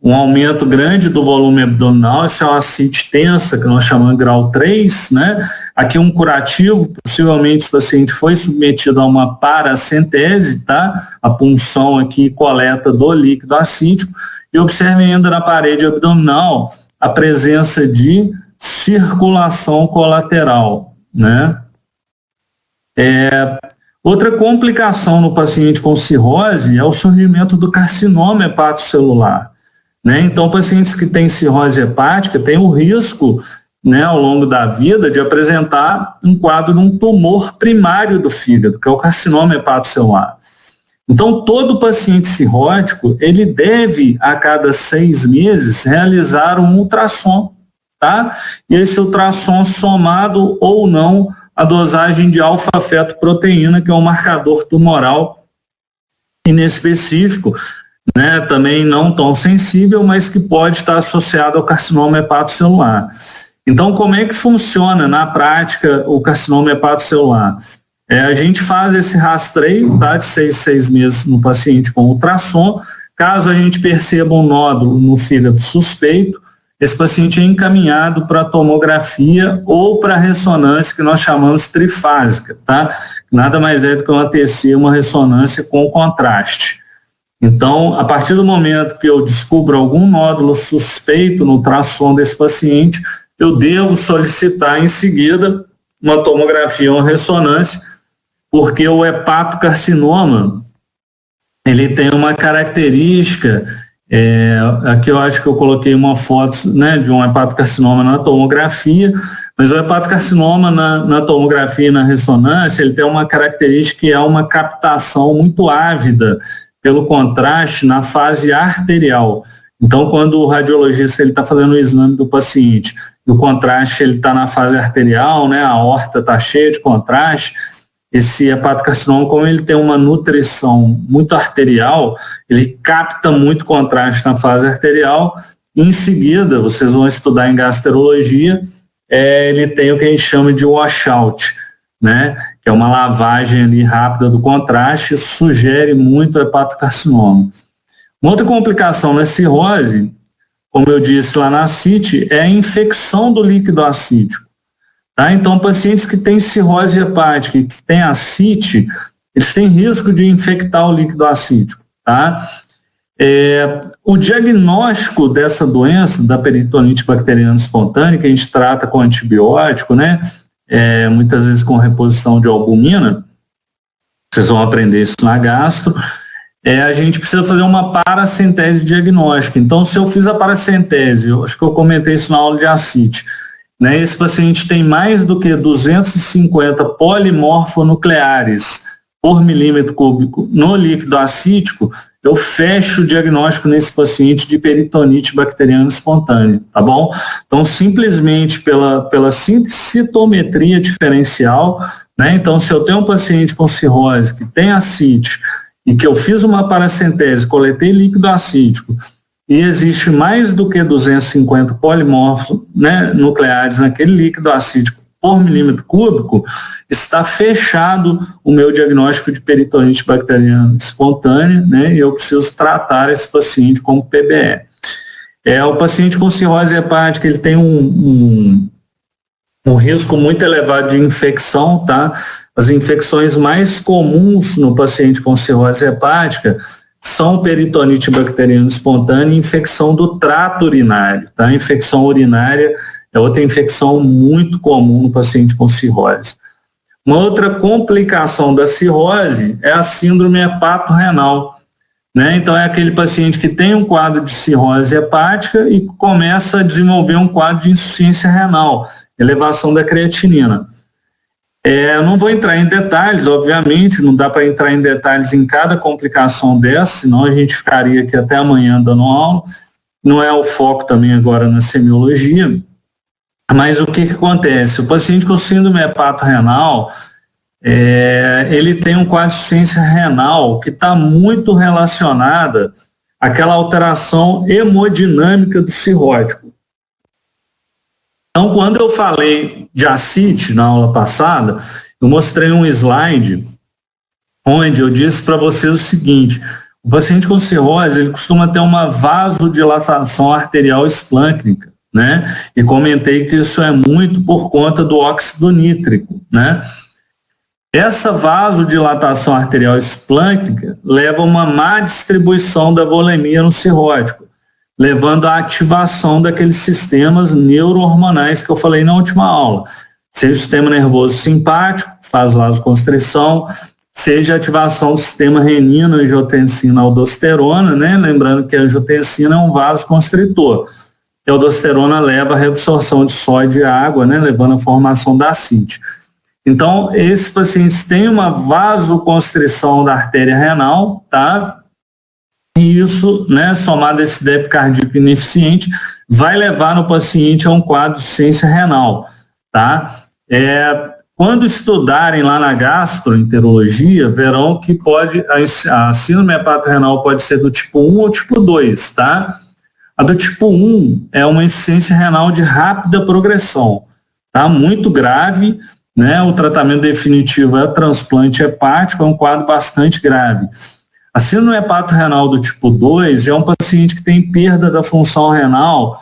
um aumento grande do volume abdominal, essa é uma ascite tensa, que nós chamamos de grau 3, né? Aqui um curativo, possivelmente esse paciente foi submetido a uma paracentese, tá? A punção aqui coleta do líquido acítico, e observe ainda na parede abdominal a presença de circulação colateral, né? Outra complicação no paciente com cirrose é o surgimento do carcinoma hepatocelular, né? Então, pacientes que têm cirrose hepática têm o risco, né, ao longo da vida, de apresentar um quadro de um tumor primário do fígado, que é o carcinoma hepatocelular. Então, todo paciente cirrótico, ele deve, a cada 6 meses, realizar um ultrassom, tá? E esse ultrassom somado ou não a dosagem de alfa-fetoproteína, que é um marcador tumoral inespecífico, né, também não tão sensível, mas que pode estar associado ao carcinoma hepatocelular. Então, como é que funciona na prática o carcinoma hepatocelular? A gente faz esse rastreio, tá, de 6 meses no paciente com ultrassom. Caso a gente perceba um nódulo no fígado suspeito, esse paciente é encaminhado para tomografia ou para ressonância, que nós chamamos trifásica, tá? Nada mais é do que uma TC, uma ressonância com contraste. Então, a partir do momento que eu descubro algum nódulo suspeito no ultrassom desse paciente, eu devo solicitar em seguida uma tomografia ou uma ressonância, porque o hepatocarcinoma, ele tem uma característica, aqui eu acho que eu coloquei uma foto, né, de um hepatocarcinoma na tomografia, mas o hepatocarcinoma na tomografia e na ressonância, ele tem uma característica que é uma captação muito ávida pelo contraste na fase arterial. Então, quando o radiologista está fazendo o exame do paciente e o contraste está na fase arterial, né, a aorta está cheia de contraste, esse hepatocarcinoma, como ele tem uma nutrição muito arterial, ele capta muito contraste na fase arterial, e em seguida, vocês vão estudar em gastrologia, ele tem o que a gente chama de washout, né, que é uma lavagem ali rápida do contraste, sugere muito o hepatocarcinoma. Uma outra complicação na cirrose, como eu disse lá na ascite, é a infecção do líquido acítico. Tá? Então, pacientes que têm cirrose hepática e que têm ascite, eles têm risco de infectar o líquido acítico. Tá? O diagnóstico dessa doença, da peritonite bacteriana espontânea, que a gente trata com antibiótico, né? Muitas vezes com reposição de albumina, vocês vão aprender isso na gastro, a gente precisa fazer uma paracentese diagnóstica. Então, se eu fiz a paracentese, eu acho que eu comentei isso na aula de ascite, né, esse paciente tem mais do que 250 polimorfonucleares por milímetro cúbico no líquido acítico, eu fecho o diagnóstico nesse paciente de peritonite bacteriana espontânea, tá bom? Então, simplesmente pela citometria diferencial, né? Então, se eu tenho um paciente com cirrose que tem ascite e que eu fiz uma paracentese, coletei líquido acítico e existe mais do que 250 polimorfos, né, nucleares naquele líquido acítico por milímetro cúbico, está fechado o meu diagnóstico de peritonite bacteriana espontânea, né, e eu preciso tratar esse paciente como PBE. O paciente com cirrose hepática, ele tem um risco muito elevado de infecção, tá? As infecções mais comuns no paciente com cirrose hepática são peritonite bacteriana espontânea e infecção do trato urinário, tá? A infecção urinária é outra infecção muito comum no paciente com cirrose. Uma outra complicação da cirrose é a síndrome hepatorrenal, né? Então é aquele paciente que tem um quadro de cirrose hepática e começa a desenvolver um quadro de insuficiência renal, elevação da creatinina. Eu não vou entrar em detalhes, obviamente, não dá para entrar em detalhes em cada complicação dessa, senão a gente ficaria aqui até amanhã dando aula. Não é o foco também agora na semiologia, mas o que acontece? O paciente com síndrome hepatorrenal, ele tem um quadro de insuficiência renal que está muito relacionada àquela alteração hemodinâmica do cirrótico. Então, quando eu falei de ascite na aula passada, eu mostrei um slide onde eu disse para vocês o seguinte: o paciente com cirrose, ele costuma ter uma vasodilatação arterial esplâncnica, né? E comentei que isso é muito por conta do óxido nítrico, né? Essa vasodilatação arterial esplâncnica leva a uma má distribuição da volemia no cirrótico, levando à ativação daqueles sistemas neurohormonais que eu falei na última aula. Seja o sistema nervoso simpático, faz vasoconstrição, seja a ativação do sistema renina, angiotensina, aldosterona, né? Lembrando que a angiotensina é um vasoconstritor. A aldosterona leva à reabsorção de sódio e água, né? Levando à formação da ascite. Então, esses pacientes têm uma vasoconstrição da artéria renal, tá? E isso, né, somado a esse débito cardíaco ineficiente, vai levar no paciente a um quadro de insuficiência renal, tá? Quando estudarem lá na gastroenterologia, verão que a síndrome hepatorrenal pode ser do tipo 1 ou tipo 2, tá? A do tipo 1 é uma insuficiência renal de rápida progressão, tá? Muito grave, né? O tratamento definitivo é o transplante hepático, é um quadro bastante grave. A síndrome hepatorrenal do tipo 2 é um paciente que tem perda da função renal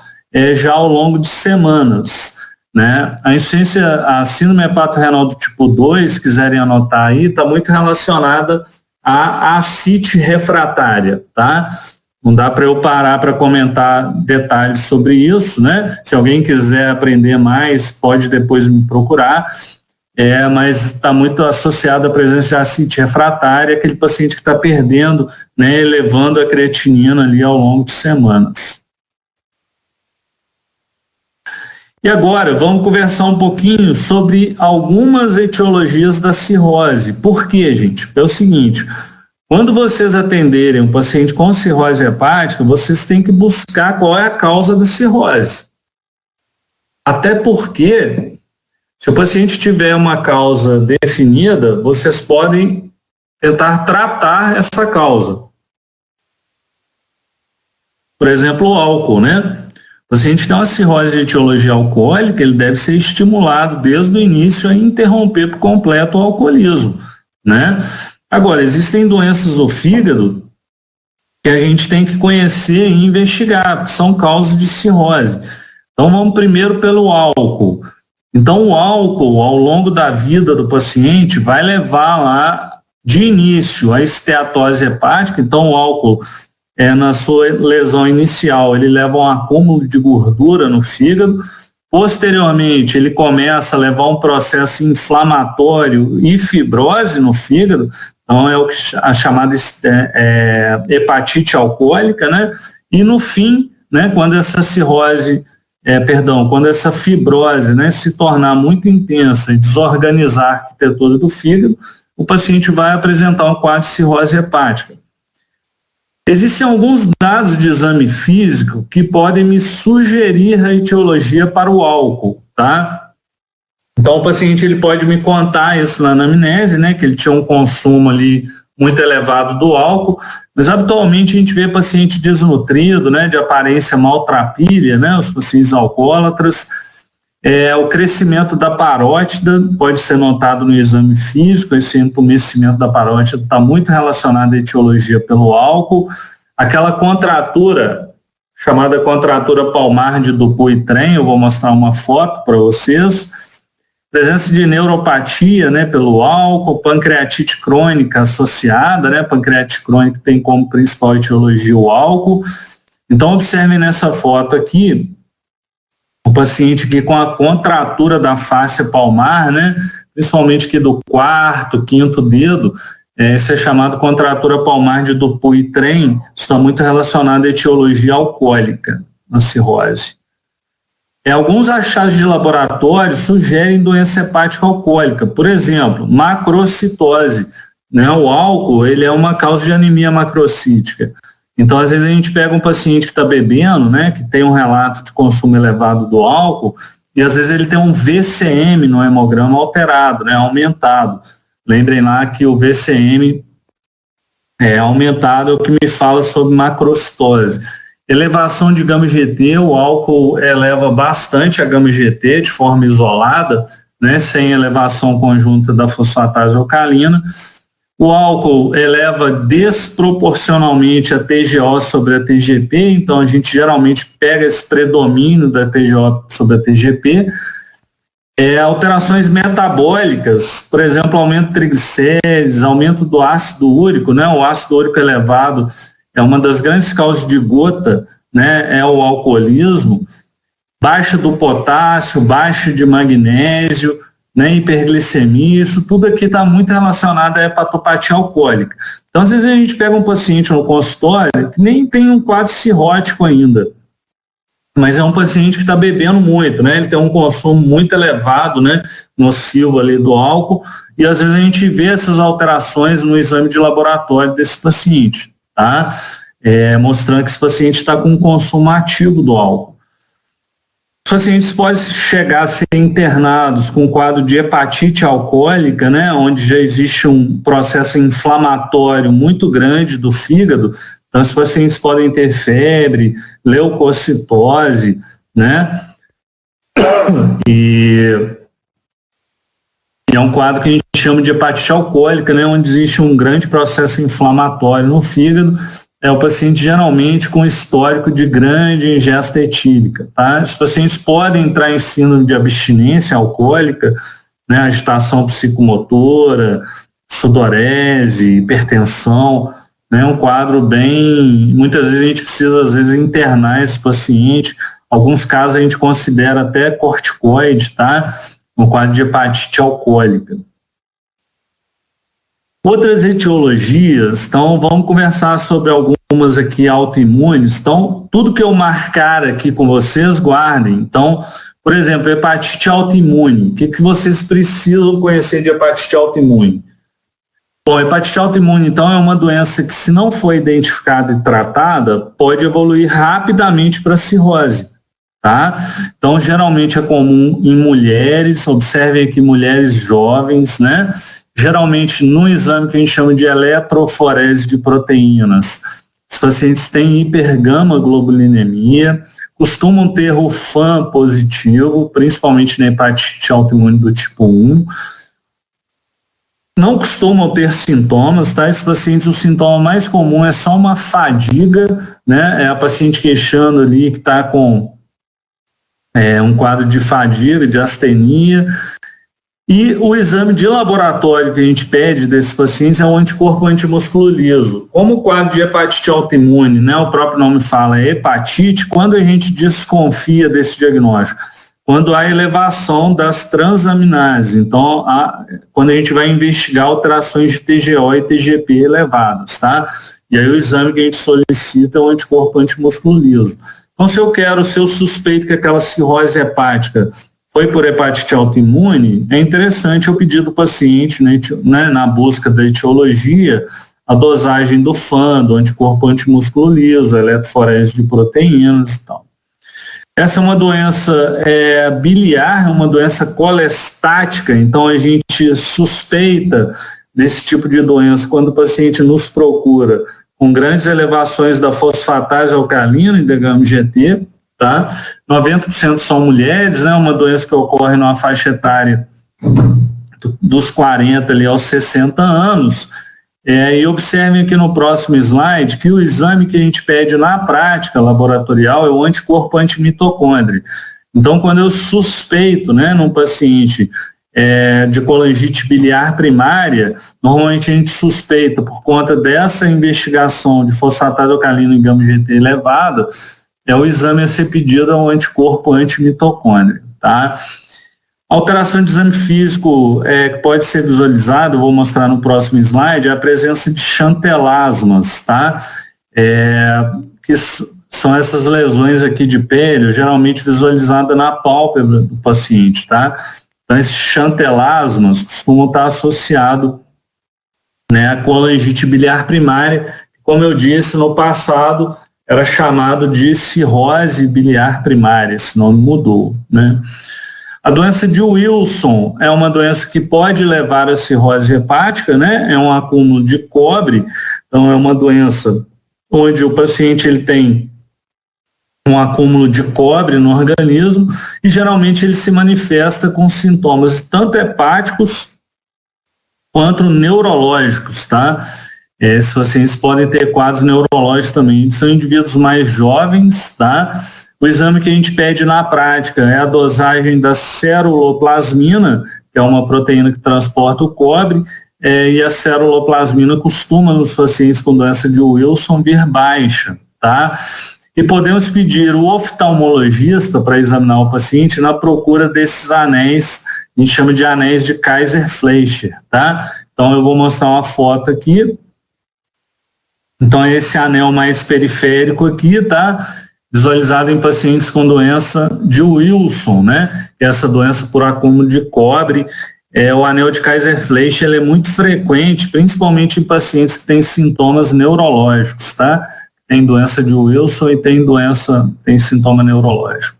já ao longo de semanas, né? A síndrome hepatorrenal do tipo 2, se quiserem anotar aí, está muito relacionada à ascite refratária, tá? Não dá para eu parar para comentar detalhes sobre isso, né? Se alguém quiser aprender mais, pode depois me procurar. Mas está muito associado à presença de ascite refratária, aquele paciente que está perdendo, né, elevando a creatinina ali ao longo de semanas. E agora, vamos conversar um pouquinho sobre algumas etiologias da cirrose. Por quê, gente? É o seguinte: quando vocês atenderem um paciente com cirrose hepática, vocês têm que buscar qual é a causa da cirrose. Até porque, se o paciente tiver uma causa definida, vocês podem tentar tratar essa causa. Por exemplo, o álcool, né? O paciente tem uma cirrose de etiologia alcoólica, ele deve ser estimulado desde o início a interromper por completo o alcoolismo, né? Agora, existem doenças do fígado que a gente tem que conhecer e investigar, porque são causas de cirrose. Então, vamos primeiro pelo álcool. Então, o álcool, ao longo da vida do paciente, vai levar lá, de início, a esteatose hepática. Então, o álcool, na sua lesão inicial, ele leva a um acúmulo de gordura no fígado. Posteriormente, ele começa a levar um processo inflamatório e fibrose no fígado. Então, é a chamada hepatite alcoólica, né? E, no fim, né, quando essa cirrose... quando essa fibrose, né, se tornar muito intensa e desorganizar a arquitetura do fígado, o paciente vai apresentar um quadro de cirrose hepática. Existem alguns dados de exame físico que podem me sugerir a etiologia para o álcool, tá? Então, o paciente ele pode me contar isso na anamnese, né, que ele tinha um consumo ali muito elevado do álcool, mas habitualmente a gente vê paciente desnutrido, né, de aparência maltrapilha, né, os pacientes alcoólatras. O crescimento da parótida pode ser notado no exame físico, esse entumecimento da parótida está muito relacionado à etiologia pelo álcool. Aquela contratura chamada contratura palmar de Dupuytren. Eu vou mostrar uma foto para vocês. Presença de neuropatia, né, pelo álcool, pancreatite crônica associada, né, pancreatite crônica tem como principal etiologia o álcool. Então, observem nessa foto aqui, o paciente aqui com a contratura da face palmar, né, principalmente aqui do quarto, quinto dedo, isso é chamado contratura palmar de Dupuytren, está muito relacionado à etiologia alcoólica na cirrose. Alguns achados de laboratório sugerem doença hepática alcoólica, por exemplo, macrocitose, né? O álcool, ele é uma causa de anemia macrocítica. Então, às vezes a gente pega um paciente que está bebendo, né, que tem um relato de consumo elevado do álcool, e às vezes ele tem um VCM no hemograma alterado, né, aumentado. Lembrem lá que o VCM aumentado é o que me fala sobre macrocitose. Elevação de gama-GT, o álcool eleva bastante a gama-GT de forma isolada, né, sem elevação conjunta da fosfatase alcalina. O álcool eleva desproporcionalmente a TGO sobre a TGP, então a gente geralmente pega esse predomínio da TGO sobre a TGP. Alterações metabólicas, por exemplo, aumento de triglicérides, aumento do ácido úrico, né, o ácido úrico elevado é uma das grandes causas de gota, né, é o alcoolismo, baixa do potássio, baixa de magnésio, né, hiperglicemia, isso tudo aqui está muito relacionado à hepatopatia alcoólica. Então, às vezes a gente pega um paciente no consultório que nem tem um quadro cirrótico ainda, mas é um paciente que está bebendo muito, né, ele tem um consumo muito elevado, né, nocivo ali do álcool, e às vezes a gente vê essas alterações no exame de laboratório desse paciente. Tá? Mostrando que esse paciente está com um consumo ativo do álcool. Os pacientes podem chegar a ser internados com quadro de hepatite alcoólica, né, onde já existe um processo inflamatório muito grande do fígado. Então, os pacientes podem ter febre, leucocitose, né, e é um quadro que a gente chama de hepatite alcoólica, né, onde existe um grande processo inflamatório no fígado. O paciente geralmente com histórico de grande ingesta etílica. Tá? Os pacientes podem entrar em síndrome de abstinência alcoólica, né, agitação psicomotora, sudorese, hipertensão, né, um quadro bem... Muitas vezes a gente precisa, às vezes, internar esse paciente. Alguns casos a gente considera até corticoide, tá? Um quadro de hepatite alcoólica. Outras etiologias, então vamos conversar sobre algumas aqui autoimunes. Então, tudo que eu marcar aqui com vocês, guardem. Então, por exemplo, hepatite autoimune. O que vocês precisam conhecer de hepatite autoimune? Bom, hepatite autoimune, então, é uma doença que, se não for identificada e tratada, pode evoluir rapidamente para cirrose. Tá? Então, geralmente é comum em mulheres, observem aqui mulheres jovens, né? Geralmente no exame que a gente chama de eletroforese de proteínas. Os pacientes têm hipergamaglobulinemia, costumam ter o FAM positivo, principalmente na hepatite autoimune do tipo 1. Não costumam ter sintomas, tá? Esses pacientes, o sintoma mais comum é só uma fadiga, né? É a paciente queixando ali que está com um quadro de fadiga, de astenia. E o exame de laboratório que a gente pede desses pacientes é o anticorpo antimusculo liso. Como o quadro de hepatite autoimune, né, o próprio nome fala, é hepatite, quando a gente desconfia desse diagnóstico? Quando há elevação das transaminases. Então, quando a gente vai investigar alterações de TGO e TGP elevadas, tá? E aí o exame que a gente solicita é o anticorpo antimusculo liso. Então, se eu suspeito que aquela cirrose hepática foi por hepatite autoimune, é interessante eu pedir do paciente, né, na busca da etiologia, a dosagem do FAM, do anticorpo antimusculo liso, eletroforese de proteínas e tal. Essa é uma doença biliar, uma doença colestática, então a gente suspeita desse tipo de doença quando o paciente nos procura com grandes elevações da fosfatase alcalina e da gama-GT, tá? 90% são mulheres, né? Uma doença que ocorre numa faixa etária dos 40 ali aos 60 anos, E observem aqui no próximo slide que o exame que a gente pede na prática laboratorial é o anticorpo antimitocôndria. Então, quando eu suspeito, né, num paciente de colangite biliar primária, normalmente a gente suspeita por conta dessa investigação de fosfatase alcalino em gama-GT elevada, o exame a ser pedido é o anticorpo antimitocôndria, tá? Alteração de exame físico que pode ser visualizado, eu vou mostrar no próximo slide, é a presença de chantelasmas, tá? Que são essas lesões aqui de pele, geralmente visualizada na pálpebra do paciente, tá? Então, esses chantelasmas costumam estar associados, né, à colangite biliar primária, que, como eu disse, no passado era chamado de cirrose biliar primária, esse nome mudou, né? A doença de Wilson é uma doença que pode levar à cirrose hepática, né? É um acúmulo de cobre, então é uma doença onde o paciente ele tem um acúmulo de cobre no organismo e geralmente ele se manifesta com sintomas tanto hepáticos quanto neurológicos, tá? Esses pacientes podem ter quadros neurológicos também. São indivíduos mais jovens, tá? O exame que a gente pede na prática é a dosagem da ceruloplasmina, que é uma proteína que transporta o cobre, e a ceruloplasmina costuma, nos pacientes com doença de Wilson, vir baixa, tá? E podemos pedir o oftalmologista para examinar o paciente na procura desses anéis, a gente chama de anéis de Kaiser-Fleischer, tá? Então eu vou mostrar uma foto aqui. Então esse anel mais periférico aqui, tá? Visualizado em pacientes com doença de Wilson, né? Essa doença por acúmulo de cobre. O anel de Kaiser-Fleischer ele é muito frequente, principalmente em pacientes que têm sintomas neurológicos, tá? Tem doença de Wilson e tem sintoma neurológico.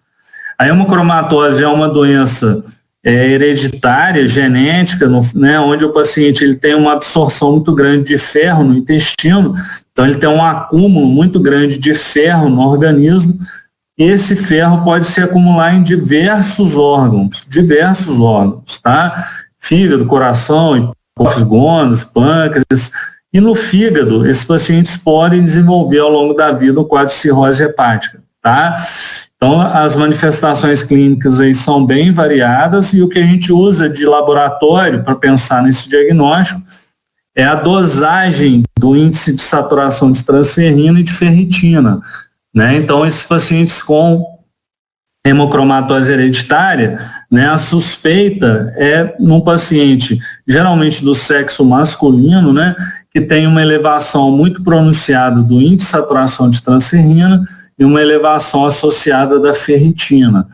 A hemocromatose é uma doença hereditária, genética, né, onde o paciente ele tem uma absorção muito grande de ferro no intestino, então ele tem um acúmulo muito grande de ferro no organismo, e esse ferro pode se acumular em diversos órgãos, tá? Fígado, coração, hipófise, gônadas, pâncreas. E no fígado, esses pacientes podem desenvolver ao longo da vida um quadro de cirrose hepática, tá? Então, as manifestações clínicas aí são bem variadas e o que a gente usa de laboratório para pensar nesse diagnóstico é a dosagem do índice de saturação de transferrina e de ferritina, né? Então, esses pacientes com hemocromatose hereditária, né, a suspeita é num paciente, geralmente do sexo masculino, né, que tem uma elevação muito pronunciada do índice de saturação de transferrina e uma elevação associada da ferritina.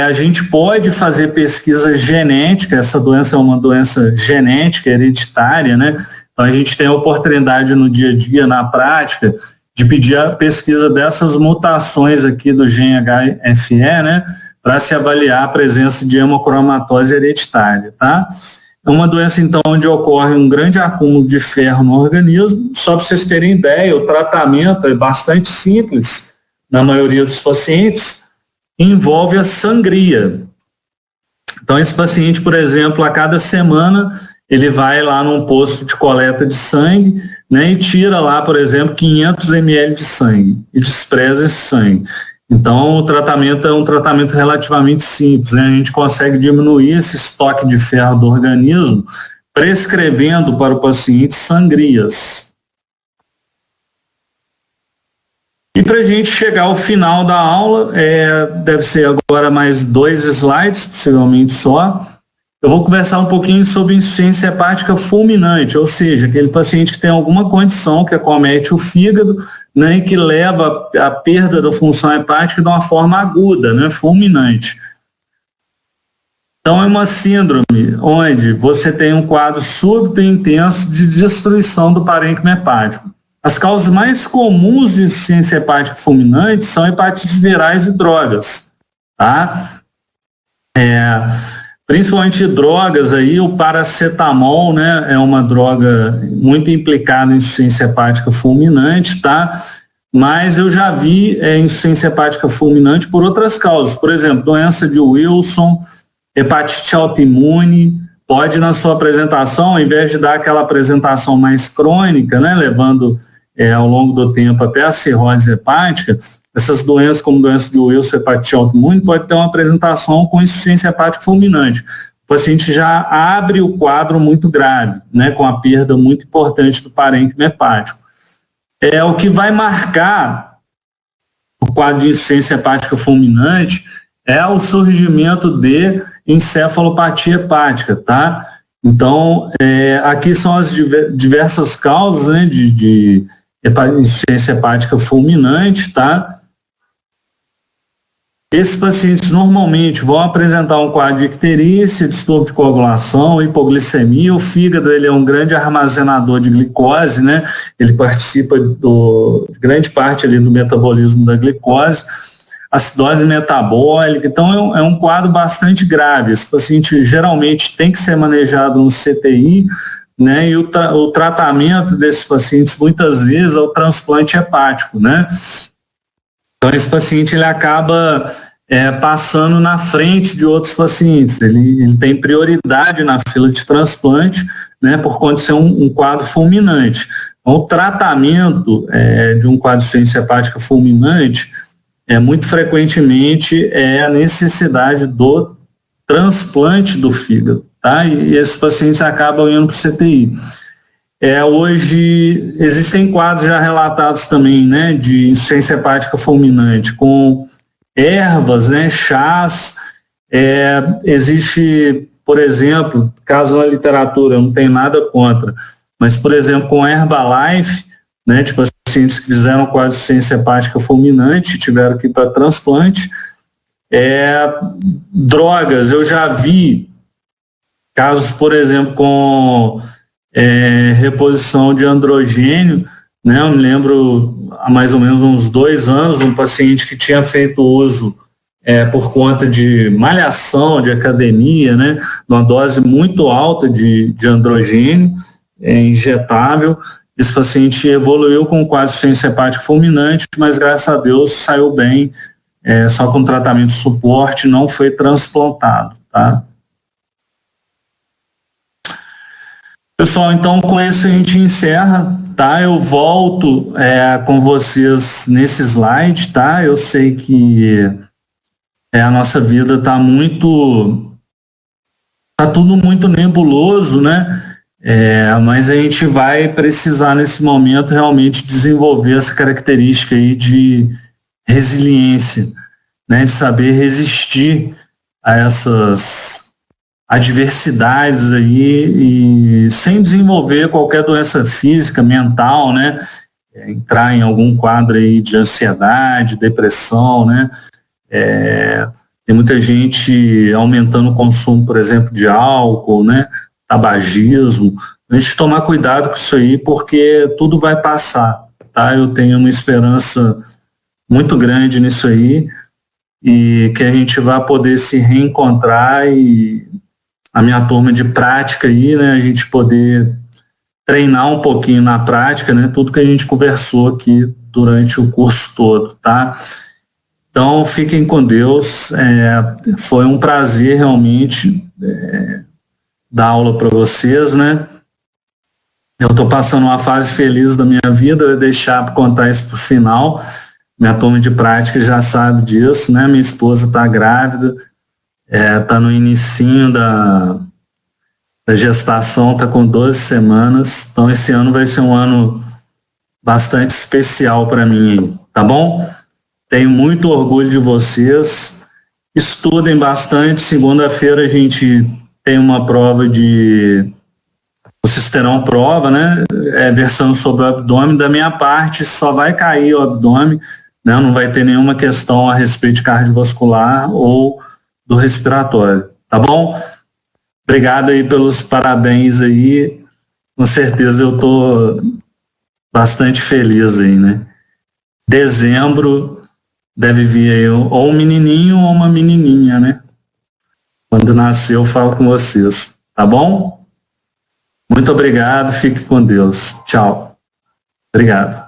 A gente pode fazer pesquisa genética, essa doença é uma doença genética, hereditária, né? Então a gente tem a oportunidade no dia a dia, na prática, de pedir a pesquisa dessas mutações aqui do gene HFE, né? Para se avaliar a presença de hemocromatose hereditária, tá? É uma doença, então, onde ocorre um grande acúmulo de ferro no organismo. Só para vocês terem ideia, o tratamento é bastante simples, na maioria dos pacientes, envolve a sangria. Então, esse paciente, por exemplo, a cada semana, ele vai lá num posto de coleta de sangue, né, e tira lá, por exemplo, 500 ml de sangue, e despreza esse sangue. Então, o tratamento é um tratamento relativamente simples, né? A gente consegue diminuir esse estoque de ferro do organismo, prescrevendo para o paciente sangrias. E para a gente chegar ao final da aula, deve ser agora mais 2 slides, possivelmente só. Eu vou conversar um pouquinho sobre insuficiência hepática fulminante, ou seja, aquele paciente que tem alguma condição que acomete o fígado, né, e que leva à perda da função hepática de uma forma aguda, né, fulminante. Então, é uma síndrome onde você tem um quadro súbito e intenso de destruição do parênquima hepático. As causas mais comuns de insuficiência hepática fulminante são hepatites virais e drogas, tá? Principalmente drogas aí, o paracetamol, né, é uma droga muito implicada em insuficiência hepática fulminante, tá? Mas eu já vi insuficiência hepática fulminante por outras causas, por exemplo, doença de Wilson, hepatite autoimune, pode, na sua apresentação, ao invés de dar aquela apresentação mais crônica, né, levando ao longo do tempo até a cirrose hepática, essas doenças, como doença de Wilson, hepatite autoimune, pode ter uma apresentação com insuficiência hepática fulminante. O paciente já abre o quadro muito grave, né, com a perda muito importante do parênquima hepático. O que vai marcar o quadro de insuficiência hepática fulminante é o surgimento de encefalopatia hepática, tá? Então, aqui são as diversas causas, né, de insuficiência hepática fulminante, tá? Esses pacientes normalmente vão apresentar um quadro de icterícia, distúrbio de coagulação, hipoglicemia. O fígado, ele é um grande armazenador de glicose, né? Ele participa de grande parte ali do metabolismo da glicose, acidose metabólica. Então é um quadro bastante grave. Esse paciente geralmente tem que ser manejado no CTI, né? E o tratamento desses pacientes muitas vezes é o transplante hepático, né? Então, esse paciente ele acaba passando na frente de outros pacientes, ele tem prioridade na fila de transplante, né, por conta de ser um quadro fulminante. Então, o tratamento de um quadro de insuficiência hepática fulminante, muito frequentemente, é a necessidade do transplante do fígado, tá? E esses pacientes acabam indo para o CTI. Hoje existem quadros já relatados também, né, de insuficiência hepática fulminante com ervas, né, chás. Existe, por exemplo, caso na literatura, eu não tenho nada contra, mas, por exemplo, com Herbalife, né, tipo pacientes que fizeram quadro de insuficiência hepática fulminante, tiveram que ir para transplante. Drogas, eu já vi casos, por exemplo, com reposição de androgênio, né? Eu me lembro há mais ou menos uns 2 anos, um paciente que tinha feito uso por conta de malhação, de academia, né? Uma dose muito alta de androgênio injetável. Esse paciente evoluiu com quadro de insuficiência hepática fulminante, mas graças a Deus saiu bem, só com tratamento de suporte, não foi transplantado, tá? Pessoal, então com isso a gente encerra, tá? Eu volto com vocês nesse slide, tá? Eu sei que a nossa vida tá tudo muito nebuloso, né? Mas a gente vai precisar nesse momento realmente desenvolver essa característica aí de resiliência, né? De saber resistir a essas adversidades aí e sem desenvolver qualquer doença física, mental, né? Entrar em algum quadro aí de ansiedade, depressão, né? Tem muita gente aumentando o consumo, por exemplo, de álcool, né? Tabagismo. A gente tomar cuidado com isso aí, porque tudo vai passar, tá? Eu tenho uma esperança muito grande nisso aí e que a gente vai poder se reencontrar e a minha turma de prática aí, né, a gente poder treinar um pouquinho na prática, né, tudo que a gente conversou aqui durante o curso todo, tá? Então, fiquem com Deus, foi um prazer realmente dar aula para vocês, né? Eu estou passando uma fase feliz da minha vida, eu vou deixar para contar isso para o final, minha turma de prática já sabe disso, né? Minha esposa está grávida, está no inicinho da gestação, está com 12 semanas, então esse ano vai ser um ano bastante especial para mim, tá bom? Tenho muito orgulho de vocês, estudem bastante, segunda-feira a gente tem uma prova vocês terão prova, né, versão sobre o abdômen, da minha parte só vai cair o abdômen, né, não vai ter nenhuma questão a respeito de cardiovascular ou do respiratório, tá bom? Obrigado aí pelos parabéns aí, com certeza eu tô bastante feliz aí, né? Dezembro deve vir aí ou um menininho ou uma menininha, né? Quando nascer eu falo com vocês, tá bom? Muito obrigado, fique com Deus. Tchau. Obrigado.